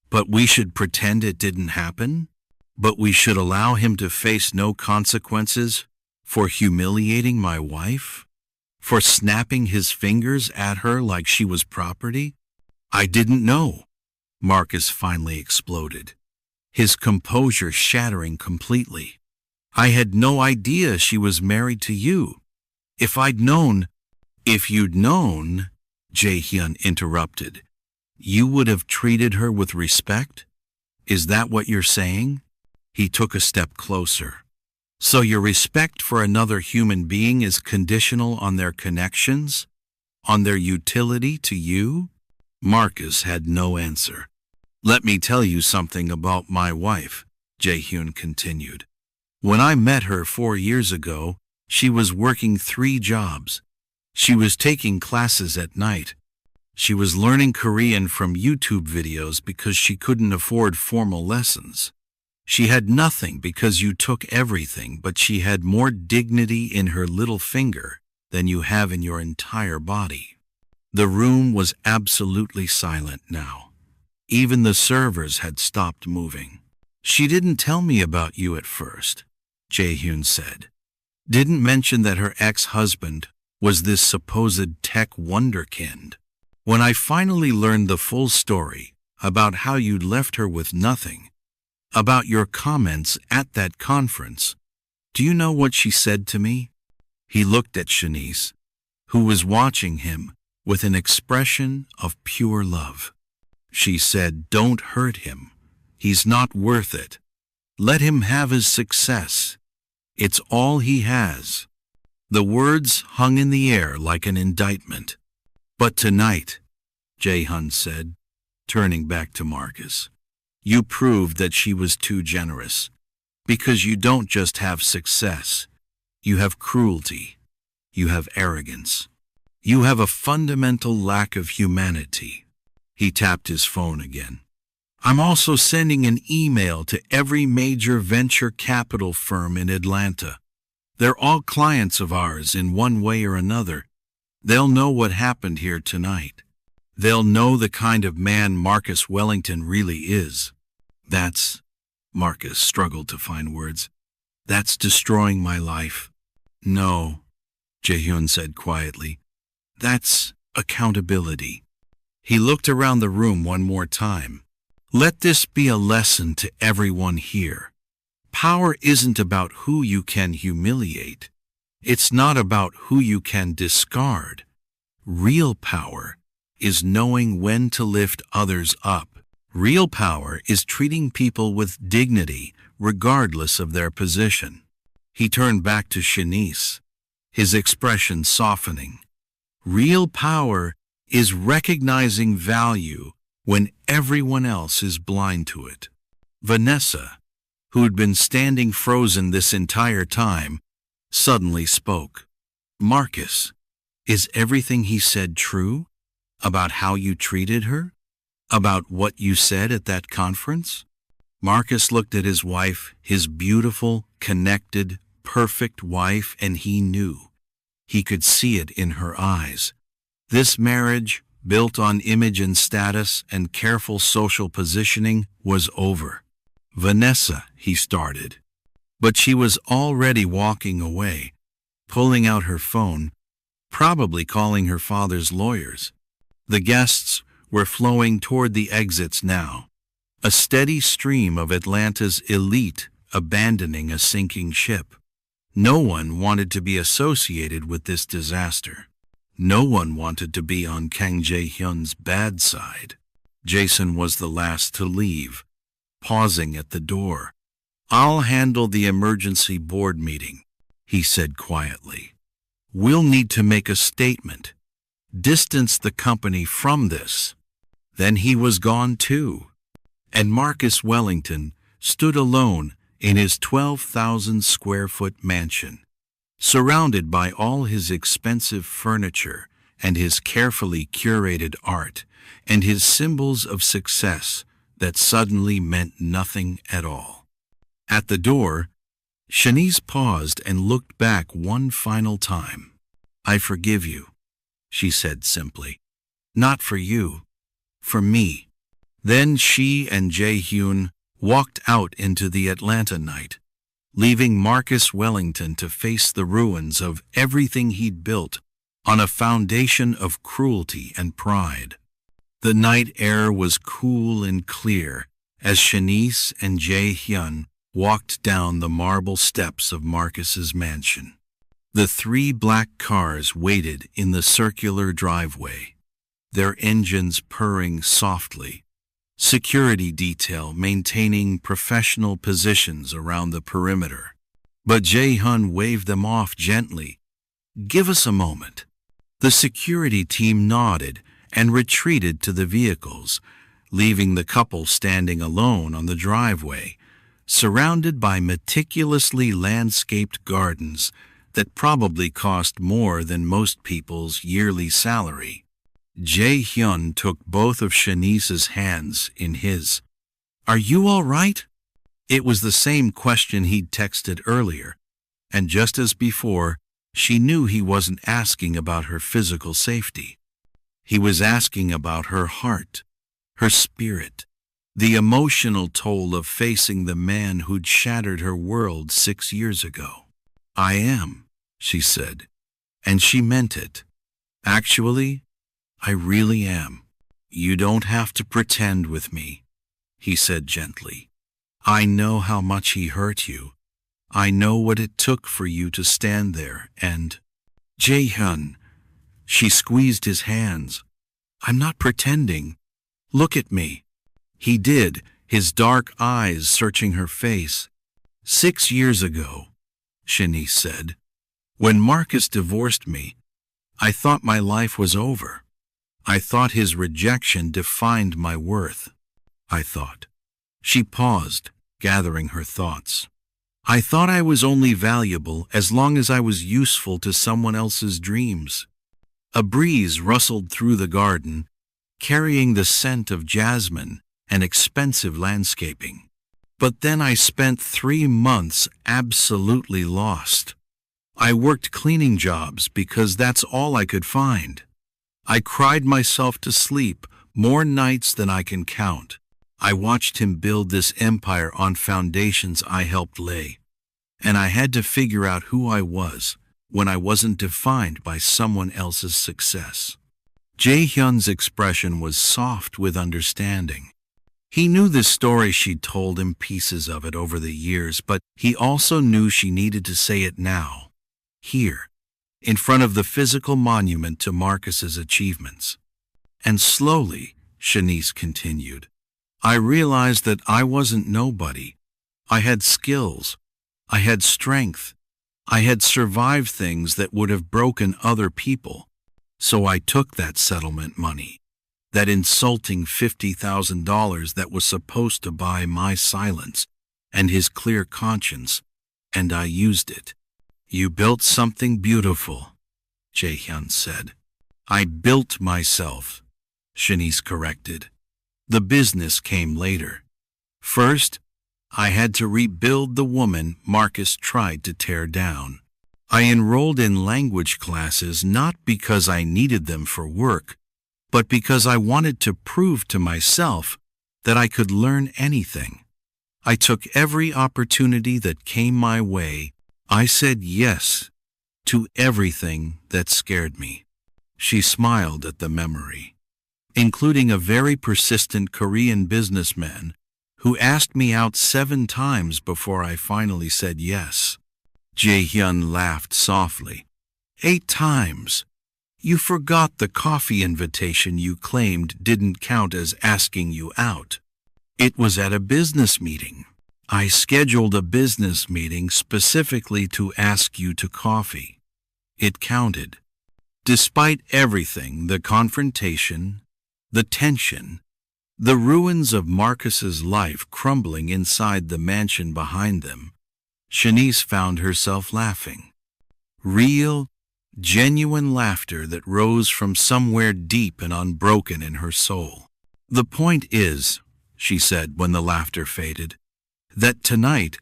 But we should pretend it didn't happen? But we should allow him to face no consequences for humiliating my wife? For snapping his fingers at her like she was property? I didn't know, Marcus finally exploded, his composure shattering completely. I had no idea she was married to you. If you'd known, Jae-hyun interrupted, You would have treated her with respect? Is that what you're saying? He took a step closer. So your respect for another human being is conditional on their connections? On their utility to you? Marcus had no answer. Let me tell you something about my wife, Jae-hyun continued. When I met her 4 years ago, she was working 3 jobs. She was taking classes at night. She was learning Korean from YouTube videos because she couldn't afford formal lessons. She had nothing because you took everything, but she had more dignity in her little finger than you have in your entire body. The room was absolutely silent now. Even the servers had stopped moving. She didn't tell me about you at first, Jae-hyun said. Didn't mention that her ex-husband was this supposed tech wunderkind. When I finally learned the full story about how you'd left her with nothing, about your comments at that conference, do you know what she said to me? He looked at Shanice, who was watching him with an expression of pure love. She said, "Don't hurt him. He's not worth it. Let him have his success. It's all he has." The words hung in the air like an indictment. "But tonight," Jae-hyun said, turning back to Marcus, "you proved that she was too generous. Because you don't just have success. You have cruelty. You have arrogance. You have a fundamental lack of humanity." He tapped his phone again. "I'm also sending an email to every major venture capital firm in Atlanta. They're all clients of ours in one way or another. They'll know what happened here tonight. They'll know the kind of man Marcus Wellington really is. That's," Marcus struggled to find words, "that's destroying my life." "No," Jae-hyun said quietly, "that's accountability." He looked around the room one more time. "Let this be a lesson to everyone here. Power isn't about who you can humiliate. It's not about who you can discard. Real power is knowing when to lift others up. Real power is treating people with dignity regardless of their position." He turned back to Shanice, his expression softening. "Real power is recognizing value when everyone else is blind to it." Vanessa, who'd been standing frozen this entire time, suddenly spoke. "Marcus, is everything he said true? About how you treated her? About what you said at that conference?" Marcus looked at his wife, his beautiful, connected, perfect wife, and he knew. He could see it in her eyes. This marriage, built on image and status and careful social positioning, was over. "Vanessa," he started. But she was already walking away, pulling out her phone, probably calling her father's lawyers. The guests were flowing toward the exits now, a steady stream of Atlanta's elite abandoning a sinking ship. No one wanted to be associated with this disaster. No one wanted to be on Kang Jae-hyun's bad side. Jason was the last to leave, pausing at the door. "I'll handle the emergency board meeting," he said quietly. "We'll need to make a statement. Distance the company from this." Then he was gone too. And Marcus Wellington stood alone in his 12,000-square-foot mansion, surrounded by all his expensive furniture and his carefully curated art and his symbols of success that suddenly meant nothing at all. At the door, Shanice paused and looked back one final time. "I forgive you," she said simply. "Not for you, for me." Then she and Jae-hyun walked out into the Atlanta night, leaving Marcus Wellington to face the ruins of everything he'd built on a foundation of cruelty and pride. The night air was cool and clear as Shanice and Jae-hyun walked down the marble steps of Marcus's mansion. The 3 black cars waited in the circular driveway. their engines purring softly, security detail maintaining professional positions around the perimeter. But Jae-hyun waved them off gently. "Give us a moment." The security team nodded and retreated to the vehicles, leaving the couple standing alone on the driveway, surrounded by meticulously landscaped gardens that probably cost more than most people's yearly salary. Jae-hyun took both of Shanice's hands in his. "Are you all right?" It was the same question he'd texted earlier, and just as before, she knew he wasn't asking about her physical safety. He was asking about her heart, her spirit, the emotional toll of facing the man who'd shattered her world 6 years ago. "I am," she said, and she meant it. "Actually, I really am. You don't have to pretend with me," he said gently. "I know how much he hurt you. I know what it took for you to stand there and—" "Jae-hyun," she squeezed his hands. "I'm not pretending. Look at me." He did, his dark eyes searching her face. "6 years ago," Shanice said, "when Marcus divorced me, I thought my life was over. I thought his rejection defined my worth. I thought." She paused, gathering her thoughts. "I thought I was only valuable as long as I was useful to someone else's dreams." A breeze rustled through the garden, carrying the scent of jasmine and expensive landscaping. "But then I spent 3 months absolutely lost. I worked cleaning jobs because that's all I could find. I cried myself to sleep more nights than I can count. I watched him build this empire on foundations I helped lay. And I had to figure out who I was when I wasn't defined by someone else's success." Jae-hyun's expression was soft with understanding. He knew the story she'd told him, pieces of it over the years, but he also knew she needed to say it now, here, in front of the physical monument to Marcus's achievements. "And slowly," Shanice continued, "I realized that I wasn't nobody. I had skills. I had strength. I had survived things that would have broken other people. So I took that settlement money, that insulting $50,000 that was supposed to buy my silence and his clear conscience, and I used it." "You built something beautiful," Jae-hyun said. "I built myself," Shanice corrected. "The business came later. First, I had to rebuild the woman Marcus tried to tear down. I enrolled in language classes not because I needed them for work, but because I wanted to prove to myself that I could learn anything. I took every opportunity that came my way. I said yes to everything that scared me." She smiled at the memory, "including a very persistent Korean businessman who asked me out 7 times before I finally said yes." Jae-hyun laughed softly. 8 times? You forgot the coffee invitation you claimed didn't count as asking you out. It was at a business meeting. I scheduled a business meeting specifically to ask you to coffee. It counted. Despite everything, the confrontation, the tension, the ruins of Marcus's life crumbling inside the mansion behind them, Shanice found herself laughing. Real, genuine laughter that rose from somewhere deep and unbroken in her soul. "The point is," she said when the laughter faded, "that tonight,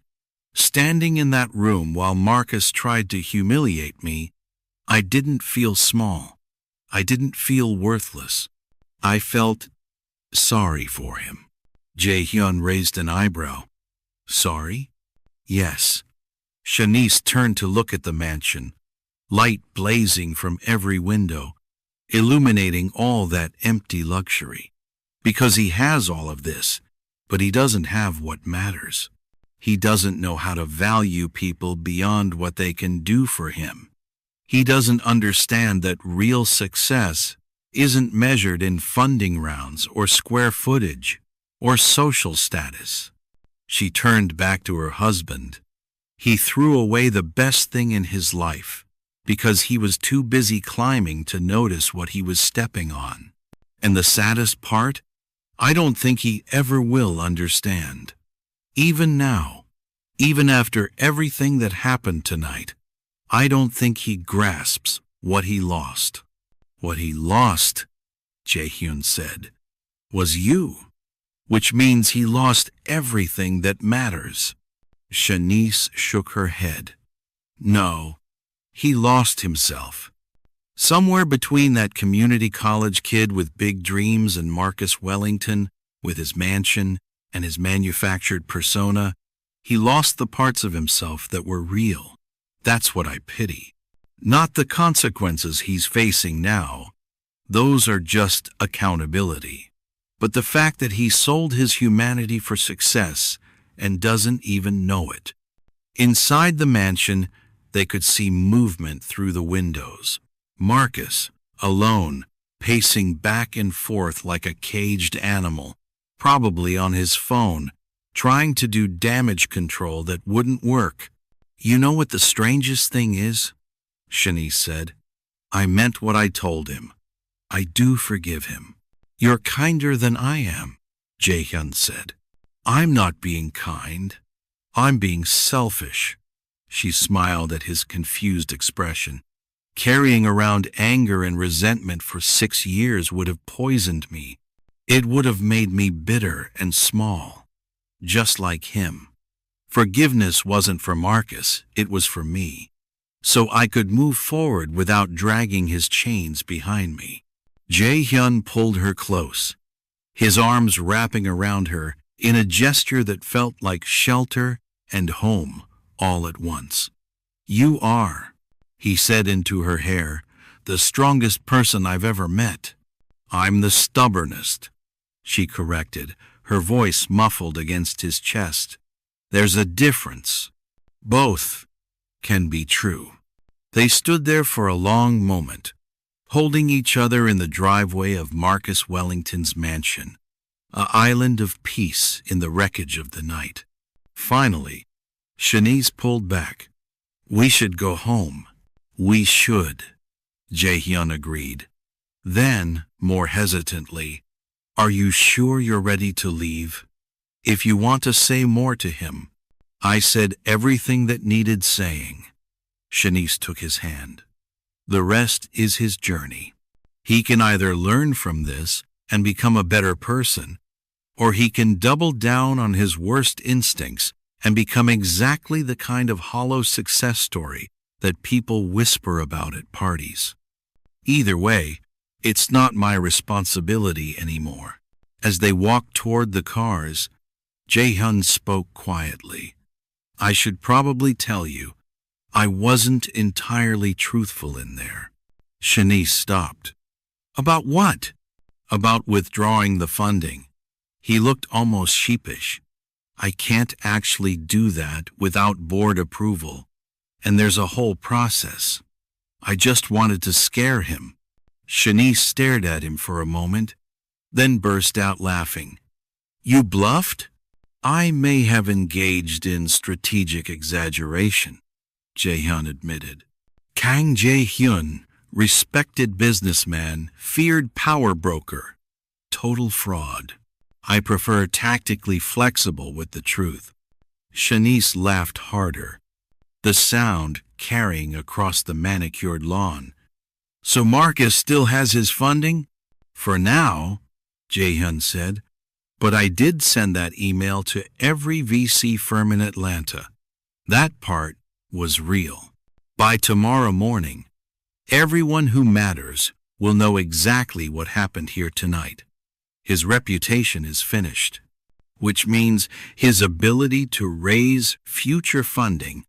standing in that room while Marcus tried to humiliate me, I didn't feel small. I didn't feel worthless. I felt sorry for him." Jae-hyun raised an eyebrow. "Sorry?" "Yes." Shanice turned to look at the mansion, light blazing from every window, illuminating all that empty luxury. "Because he has all of this, but he doesn't have what matters. He doesn't know how to value people beyond what they can do for him. He doesn't understand that real success isn't measured in funding rounds or square footage or social status. She turned back to her husband. He threw away the best thing in his life because he was too busy climbing to notice what he was stepping on. And the saddest part? I don't think he ever will understand. Even now, even after everything that happened tonight, I don't think he grasps what he lost. What he lost, Jae-hyun said, was you, which means he lost everything that matters. Shanice shook her head. No, he lost himself. Somewhere between that community college kid with big dreams and Marcus Wellington with his mansion and his manufactured persona, he lost the parts of himself that were real. That's what I pity. Not the consequences he's facing now. Those are just accountability. But the fact that he sold his humanity for success and doesn't even know it. Inside the mansion, they could see movement through the windows. Marcus, alone, pacing back and forth like a caged animal, probably on his phone, trying to do damage control that wouldn't work. You know what the strangest thing is? Shanice said. I meant what I told him. I do forgive him. You're kinder than I am, Jae-hyun said. I'm not being kind. I'm being selfish. She smiled at his confused expression. Carrying around anger and resentment for 6 years would have poisoned me. It would have made me bitter and small, just like him. Forgiveness wasn't for Marcus, it was for me, so I could move forward without dragging his chains behind me. Jae-hyun pulled her close, his arms wrapping around her in a gesture that felt like shelter and home all at once. You are, he said into her hair, the strongest person I've ever met. I'm the stubbornest, she corrected, her voice muffled against his chest. There's a difference. Both can be true. They stood there for a long moment, holding each other in the driveway of Marcus Wellington's mansion, an island of peace in the wreckage of the night. Finally, Shanice pulled back. We should go home. We should, Jae-hyun agreed. Then, more hesitantly, are you sure you're ready to leave? If you want to say more to him. I said everything that needed saying. Shanice took his hand. The rest is his journey. He can either learn from this and become a better person, or he can double down on his worst instincts and become exactly the kind of hollow success story that people whisper about at parties. Either way, it's not my responsibility anymore. As they walked toward the cars, Jae-hyun spoke quietly. I should probably tell you, I wasn't entirely truthful in there. Shanice stopped. About what? About withdrawing the funding. He looked almost sheepish. I can't actually do that without board approval, and there's a whole process. I just wanted to scare him. Shanice stared at him for a moment, then burst out laughing. You bluffed? I may have engaged in strategic exaggeration, Jae-hyun admitted. Kang Jae-hyun, respected businessman, feared power broker. Total fraud. I prefer tactically flexible with the truth. Shanice laughed harder, the sound carrying across the manicured lawn. So Marcus still has his funding? For now, Jae-hyun said. But I did send that email to every VC firm in Atlanta. That part was real. By tomorrow morning, everyone who matters will know exactly what happened here tonight. His reputation is finished, which means his ability to raise future funding,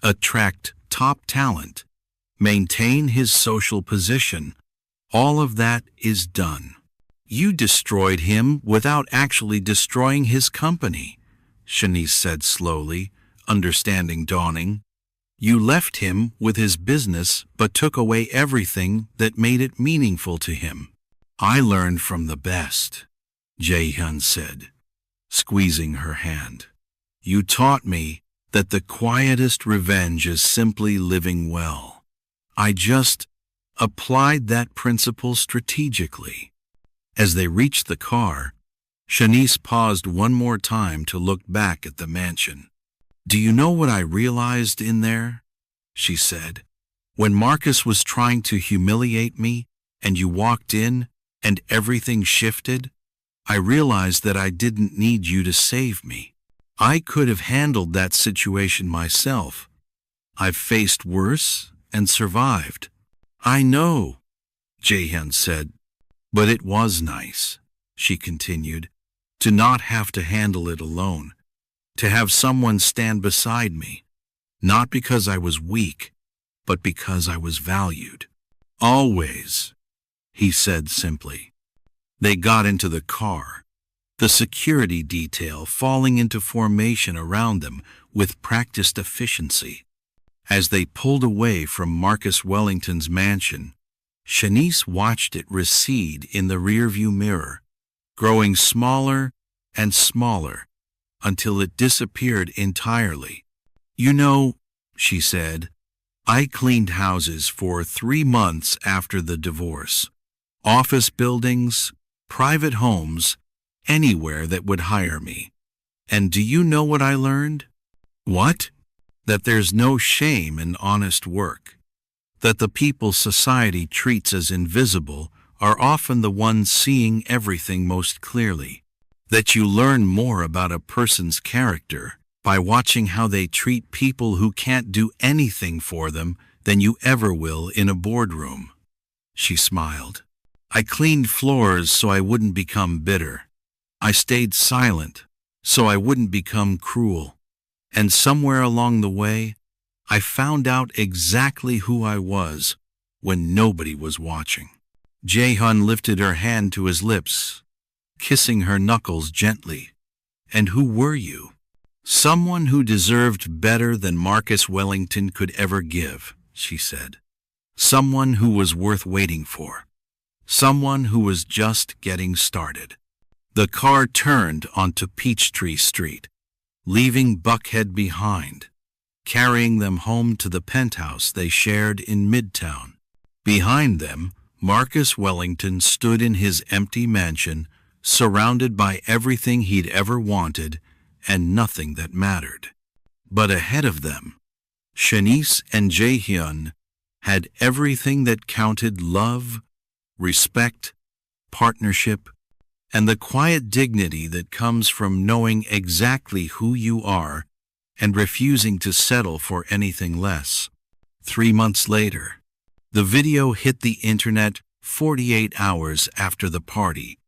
attract top talent, maintain his social position, all of that is done. You destroyed him without actually destroying his company, Shanice said slowly, understanding dawning. You left him with his business but took away everything that made it meaningful to him. I learned from the best, Jae-hyun said, squeezing her hand. You taught me that the quietest revenge is simply living well. I just applied that principle strategically. As they reached the car, Shanice paused one more time to look back at the mansion. Do you know what I realized in there? She said. When Marcus was trying to humiliate me and you walked in and everything shifted, I realized that I didn't need you to save me. I could have handled that situation myself. I've faced worse and survived. I know, Jae-hyun said, but it was nice, she continued, to not have to handle it alone, to have someone stand beside me, not because I was weak, but because I was valued. Always, he said simply. They got into the car, the security detail falling into formation around them with practiced efficiency. As they pulled away from Marcus Wellington's mansion, Shanice watched it recede in the rearview mirror, growing smaller and smaller until it disappeared entirely. You know, she said, I cleaned houses for 3 months after the divorce. Office buildings, private homes, anywhere that would hire me. And do you know what I learned? What? That there's no shame in honest work. That the people society treats as invisible are often the ones seeing everything most clearly. That you learn more about a person's character by watching how they treat people who can't do anything for them than you ever will in a boardroom. She smiled. I cleaned floors so I wouldn't become bitter. I stayed silent so I wouldn't become cruel. And somewhere along the way, I found out exactly who I was when nobody was watching. Jae-hyun lifted her hand to his lips, kissing her knuckles gently. And who were you? Someone who deserved better than Marcus Wellington could ever give, she said. Someone who was worth waiting for. Someone who was just getting started. The car turned onto Peachtree Street, leaving Buckhead behind, carrying them home to the penthouse they shared in Midtown. Behind them, Marcus Wellington stood in his empty mansion, surrounded by everything he'd ever wanted and nothing that mattered. But ahead of them, Shanice and Jae-hyun had everything that counted: love, respect, partnership, and the quiet dignity that comes from knowing exactly who you are and refusing to settle for anything less. 3 months later, the video hit the internet 48 hours after the party,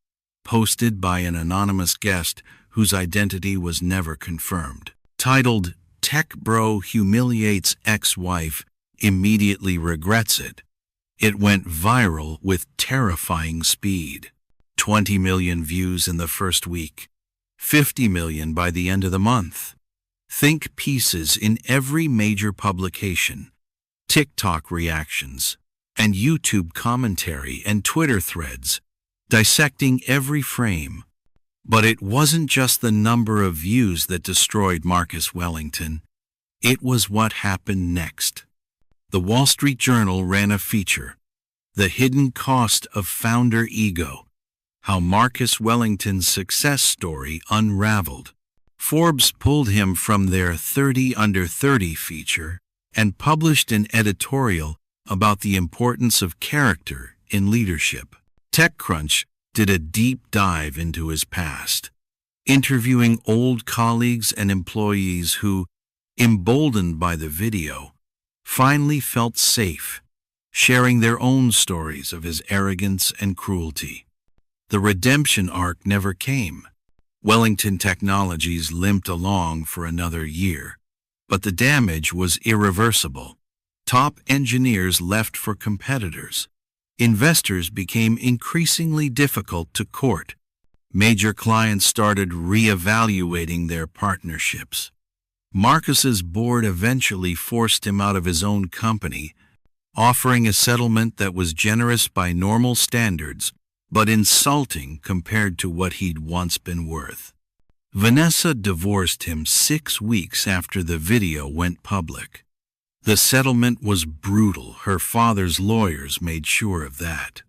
posted by an anonymous guest whose identity was never confirmed. Titled, "Tech Bro Humiliates Ex-Wife, Immediately Regrets It," it went viral with terrifying speed. 20 million views in the first week, 50 million by the end of the month. Think pieces in every major publication, TikTok reactions, and YouTube commentary and Twitter threads, dissecting every frame. But it wasn't just the number of views that destroyed Marcus Wellington. It was what happened next. The Wall Street Journal ran a feature, "The Hidden Cost of Founder Ego: How Marcus Wellington's Success Story Unraveled." Forbes pulled him from their 30 Under 30 feature and published an editorial about the importance of character in leadership. TechCrunch did a deep dive into his past, interviewing old colleagues and employees who, emboldened by the video, finally felt safe, sharing their own stories of his arrogance and cruelty. The redemption arc never came. Wellington Technologies limped along for another year, but the damage was irreversible. Top engineers left for competitors. Investors became increasingly difficult to court. Major clients started re-evaluating their partnerships. Marcus's board eventually forced him out of his own company, offering a settlement that was generous by normal standards, but insulting compared to what he'd once been worth. Vanessa divorced him 6 weeks after the video went public. The settlement was brutal. Her father's lawyers made sure of that.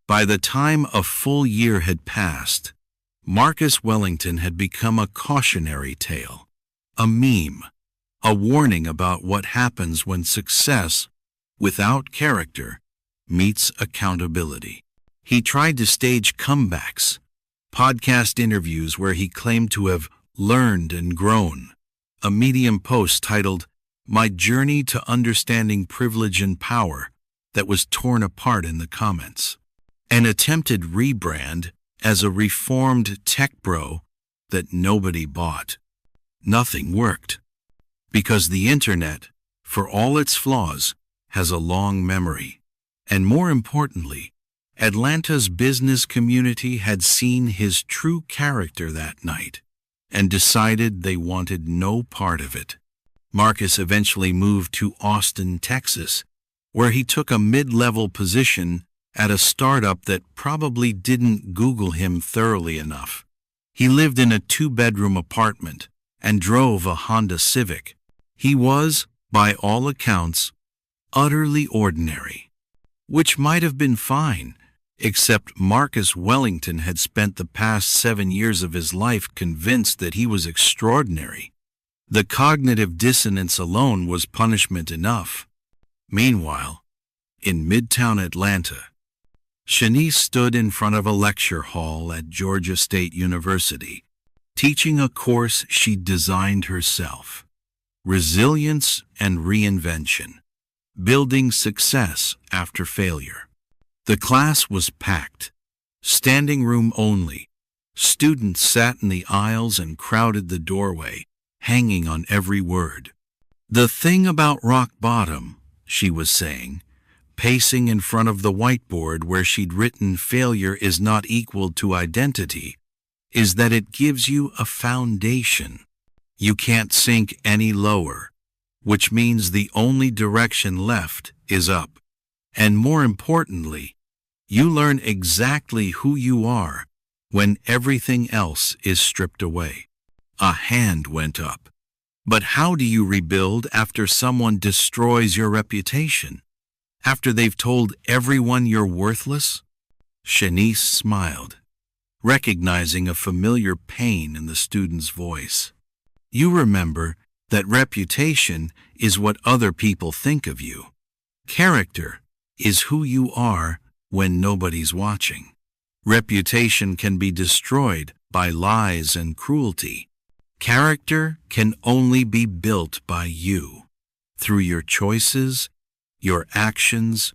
By the time a full year had passed, Marcus Wellington had become a cautionary tale, a meme, a warning about what happens when success, without character, meets accountability. He tried to stage comebacks, podcast interviews where he claimed to have learned and grown, a Medium post titled "My Journey to Understanding Privilege and Power" that was torn apart in the comments, an attempted rebrand as a reformed tech bro that nobody bought. Nothing worked, because the internet, for all its flaws, has a long memory, and more importantly, Atlanta's business community had seen his true character that night and decided they wanted no part of it. Marcus eventually moved to Austin, Texas, where he took a mid-level position at a startup that probably didn't Google him thoroughly enough. He lived in a 2-bedroom apartment and drove a Honda Civic. He was, by all accounts, utterly ordinary, which might have been fine, except Marcus Wellington had spent the past 7 years of his life convinced that he was extraordinary. The cognitive dissonance alone was punishment enough. Meanwhile, in Midtown Atlanta, Shanice stood in front of a lecture hall at Georgia State University, teaching a course she'd designed herself: resilience and reinvention, building success after failure. The class was packed, standing room only. Students sat in the aisles and crowded the doorway, hanging on every word. "The thing about rock bottom," she was saying, pacing in front of the whiteboard where she'd written "failure is not equal to identity," is that it gives you a foundation. You can't sink any lower, which means the only direction left is up. And more importantly, you learn exactly who you are when everything else is stripped away. A hand went up. But how do you rebuild after someone destroys your reputation? After they've told everyone you're worthless? Shanice smiled, recognizing a familiar pain in the student's voice. You remember that reputation is what other people think of you. Character is who you are when nobody's watching. Reputation can be destroyed by lies and cruelty. Character can only be built by you, through your choices, your actions,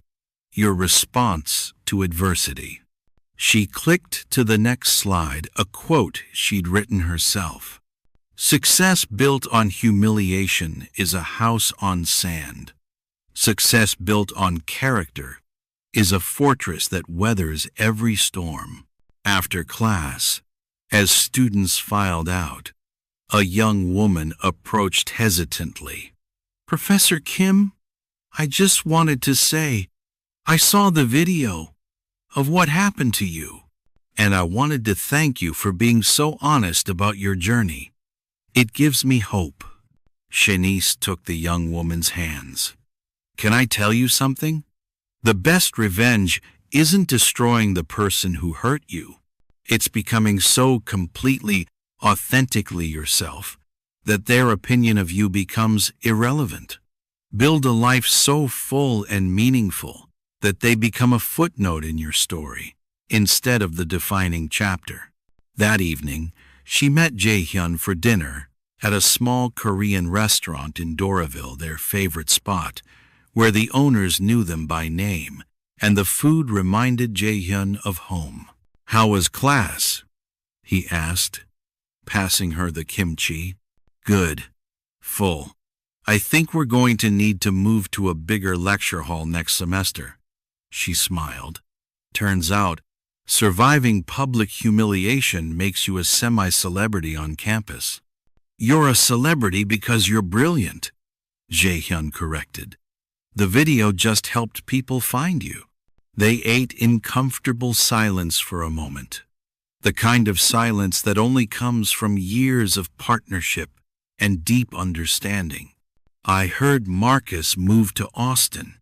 your response to adversity. She clicked to the next slide, a quote she'd written herself. "Success built on humiliation is a house on sand. Success built on character is a fortress that weathers every storm." After class, as students filed out, a young woman approached hesitantly. "Professor Kim, I just wanted to say, I saw the video of what happened to you, and I wanted to thank you for being so honest about your journey. It gives me hope." Shanice took the young woman's hands. "Can I tell you something? The best revenge isn't destroying the person who hurt you. It's becoming so completely, authentically yourself that their opinion of you becomes irrelevant. Build a life so full and meaningful that they become a footnote in your story, instead of the defining chapter." That evening, she met Jaehyun for dinner at a small Korean restaurant in Doraville, their favorite spot, where the owners knew them by name, and the food reminded Jaehyun of home. "How was class?" he asked, passing her the kimchi. "Good. Full. I think we're going to need to move to a bigger lecture hall next semester." She smiled. "Turns out, surviving public humiliation makes you a semi-celebrity on campus." "You're a celebrity because you're brilliant," Jaehyun corrected. "The video just helped people find you." They ate in comfortable silence for a moment, the kind of silence that only comes from years of partnership and deep understanding. "I heard Marcus moved to Austin,"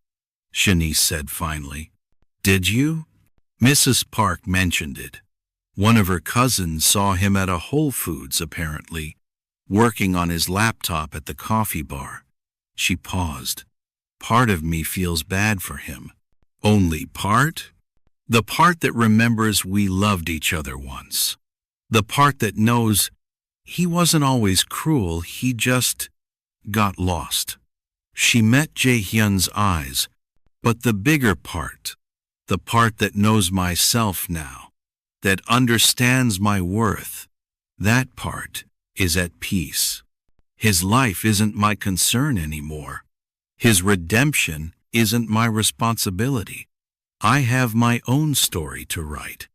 Shanice said finally. "Did you?" Mrs. Park mentioned it. One of her cousins saw him at a Whole Foods, apparently, working on his laptop at the coffee bar. She paused. "Part of me feels bad for him." "Only part?" "The part that remembers we loved each other once. The part that knows he wasn't always cruel, he just got lost." She met Jae-hyun's eyes. "But the bigger part, the part that knows myself now, that understands my worth, that part is at peace. His life isn't my concern anymore. His redemption isn't my responsibility. I have my own story to write."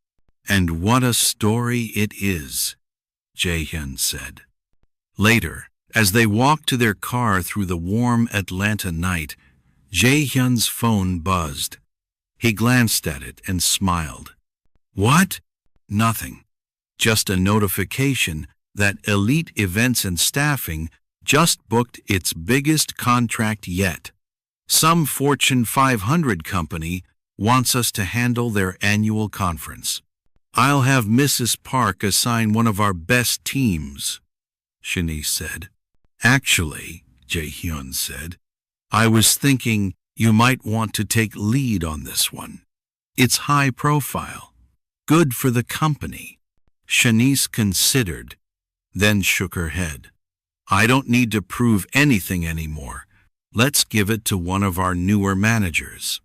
"And what a story it is," Jae-hyun said. Later, as they walked to their car through the warm Atlanta night, Jae-hyun's phone buzzed. He glanced at it and smiled. "What?" "Nothing. Just a notification that Elite Events and Staffing just booked its biggest contract yet. Some Fortune 500 company wants us to handle their annual conference. I'll have Mrs. Park assign one of our best teams," Shanice said. "Actually," Jae-hyun said, "I was thinking you might want to take lead on this one. It's high profile. Good for the company." Shanice considered, then shook her head. "I don't need to prove anything anymore. Let's give it to one of our newer managers.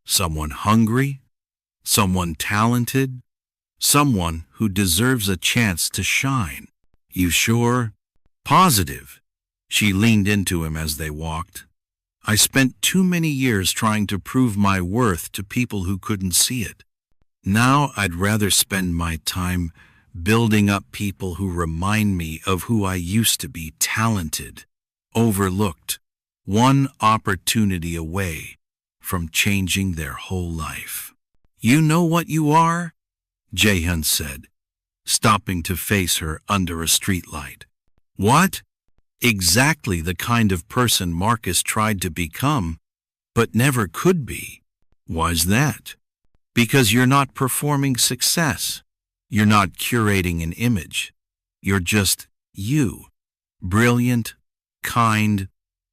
Someone hungry, someone talented, someone who deserves a chance to shine." "You sure?" "Positive." She leaned into him as they walked. "I spent too many years trying to prove my worth to people who couldn't see it. Now I'd rather spend my time building up people who remind me of who I used to be: talented, overlooked, one opportunity away from changing their whole life." "You know what you are?" Jae-hyun said, stopping to face her under a streetlight. "What?" "Exactly the kind of person Marcus tried to become, but never could be." "Why's that?" "Because you're not performing success. You're not curating an image. You're just you. Brilliant, kind,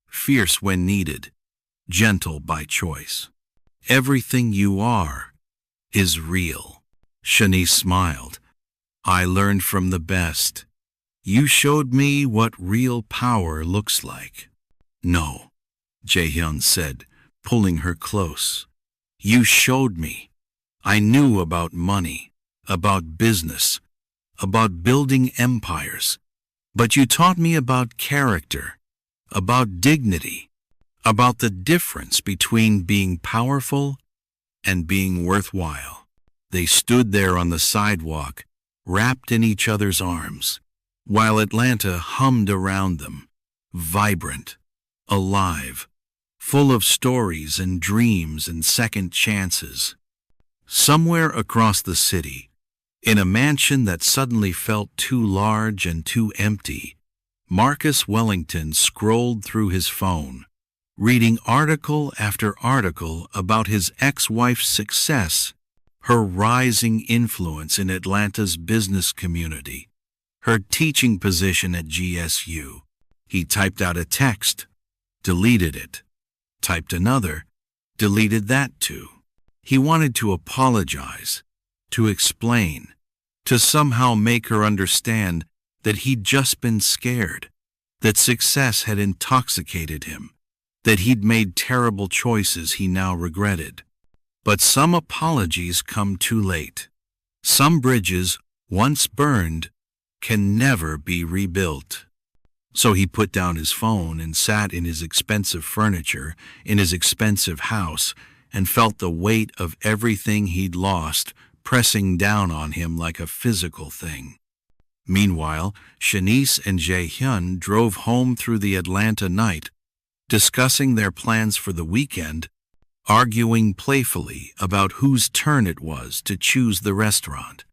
fierce when needed, gentle by choice. Everything you are is real." Shanice smiled. "I learned from the best. You showed me what real power looks like." "No," Jae-hyun said, pulling her close. "You showed me. I knew about money, about business, about building empires. But you taught me about character, about dignity, about the difference between being powerful and being worthwhile." They stood there on the sidewalk, wrapped in each other's arms, while Atlanta hummed around them, vibrant, alive, full of stories and dreams and second chances. Somewhere across the city, in a mansion that suddenly felt too large and too empty, Marcus Wellington scrolled through his phone, reading article after article about his ex-wife's success, her rising influence in Atlanta's business community, her teaching position at GSU. He typed out a text, deleted it, typed another, deleted that too. He wanted to apologize, to explain, to somehow make her understand that he'd just been scared, that success had intoxicated him, that he'd made terrible choices he now regretted. But some apologies come too late. Some bridges, once burned, can never be rebuilt. So he put down his phone and sat in his expensive furniture, in his expensive house, and felt the weight of everything he'd lost pressing down on him like a physical thing. Meanwhile, Shanice and Jae-hyun drove home through the Atlanta night, discussing their plans for the weekend. arguing playfully about whose turn it was to choose the restaurant,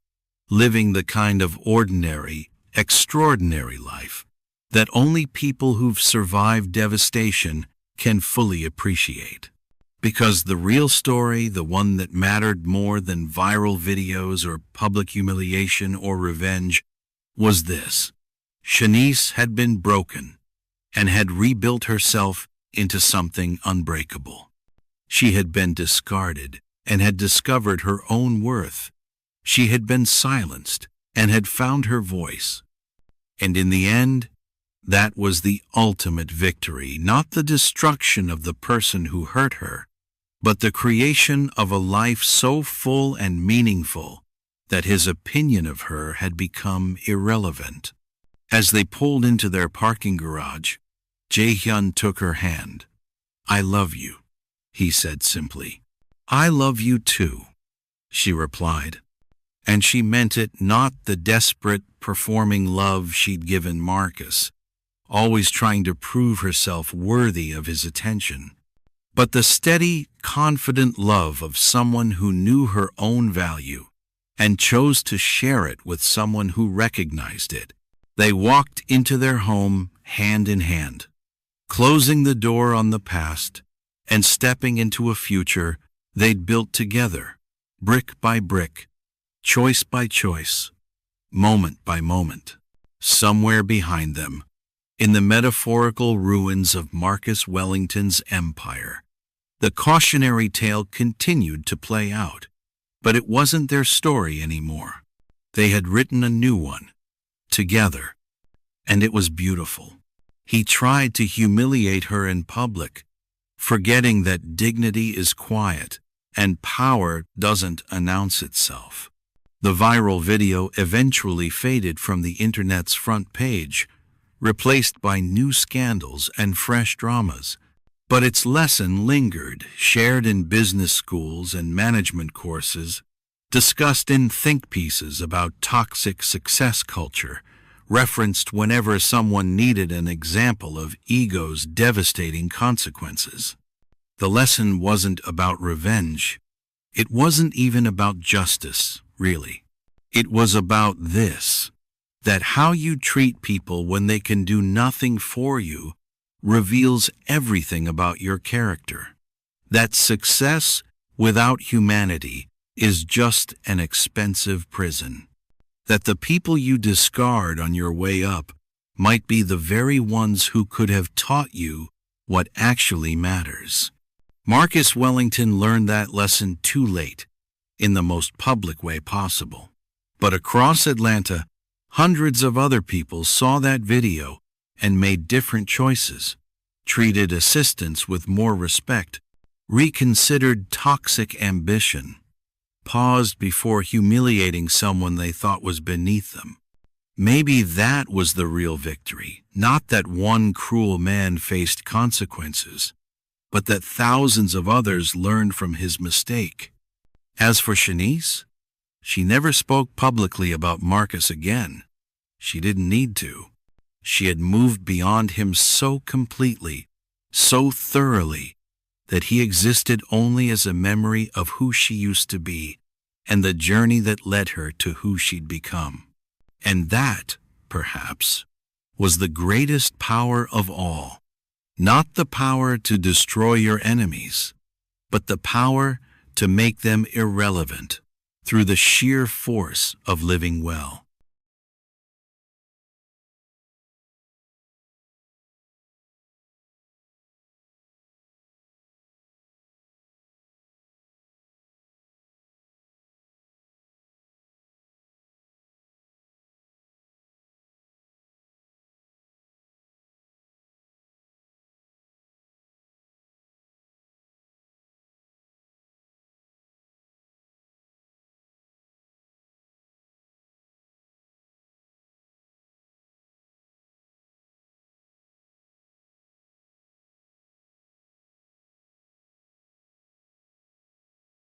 living the kind of ordinary, extraordinary life that only people who've survived devastation can fully appreciate. Because the real story, the one that mattered more than viral videos or public humiliation or revenge, was this. Shanice had been broken and had rebuilt herself into something unbreakable. She had been discarded and had discovered her own worth. She had been silenced and had found her voice. And in the end, that was the ultimate victory, not the destruction of the person who hurt her, but the creation of a life so full and meaningful that his opinion of her had become irrelevant. As they pulled into their parking garage, Jae-hyun took her hand. "I love you," he said simply. "I love you too," she replied. And she meant it, not the desperate, performing love she'd given Marcus, always trying to prove herself worthy of his attention, but the steady, confident love of someone who knew her own value and chose to share it with someone who recognized it. They walked into their home hand in hand, closing the door on the past and stepping into a future they'd built together, brick by brick, choice by choice, moment by moment. Somewhere behind them, in the metaphorical ruins of Marcus Wellington's empire, the cautionary tale continued to play out, but it wasn't their story anymore. They had written a new one, together, and it was beautiful. He tried to humiliate her in public, forgetting that dignity is quiet and power doesn't announce itself. The viral video eventually faded from the internet's front page, replaced by new scandals and fresh dramas. But its lesson lingered, shared in business schools and management courses, discussed in think pieces about toxic success culture, referenced whenever someone needed an example of ego's devastating consequences. The lesson wasn't about revenge. It wasn't even about justice, really. It was about this, that how you treat people when they can do nothing for you reveals everything about your character. That success without humanity is just an expensive prison. That the people you discard on your way up might be the very ones who could have taught you what actually matters. Marcus Wellington learned that lesson too late, in the most public way possible. But across Atlanta, hundreds of other people saw that video and made different choices, treated assistants with more respect, reconsidered toxic ambition, paused before humiliating someone they thought was beneath them. Maybe that was the real victory, not that one cruel man faced consequences, but that thousands of others learned from his mistake. As for Shanice, she never spoke publicly about Marcus again. She didn't need to. She had moved beyond him so completely, so thoroughly, that he existed only as a memory of who she used to be and the journey that led her to who she'd become. And that, perhaps, was the greatest power of all. Not the power to destroy your enemies, but the power to make them irrelevant through the sheer force of living well.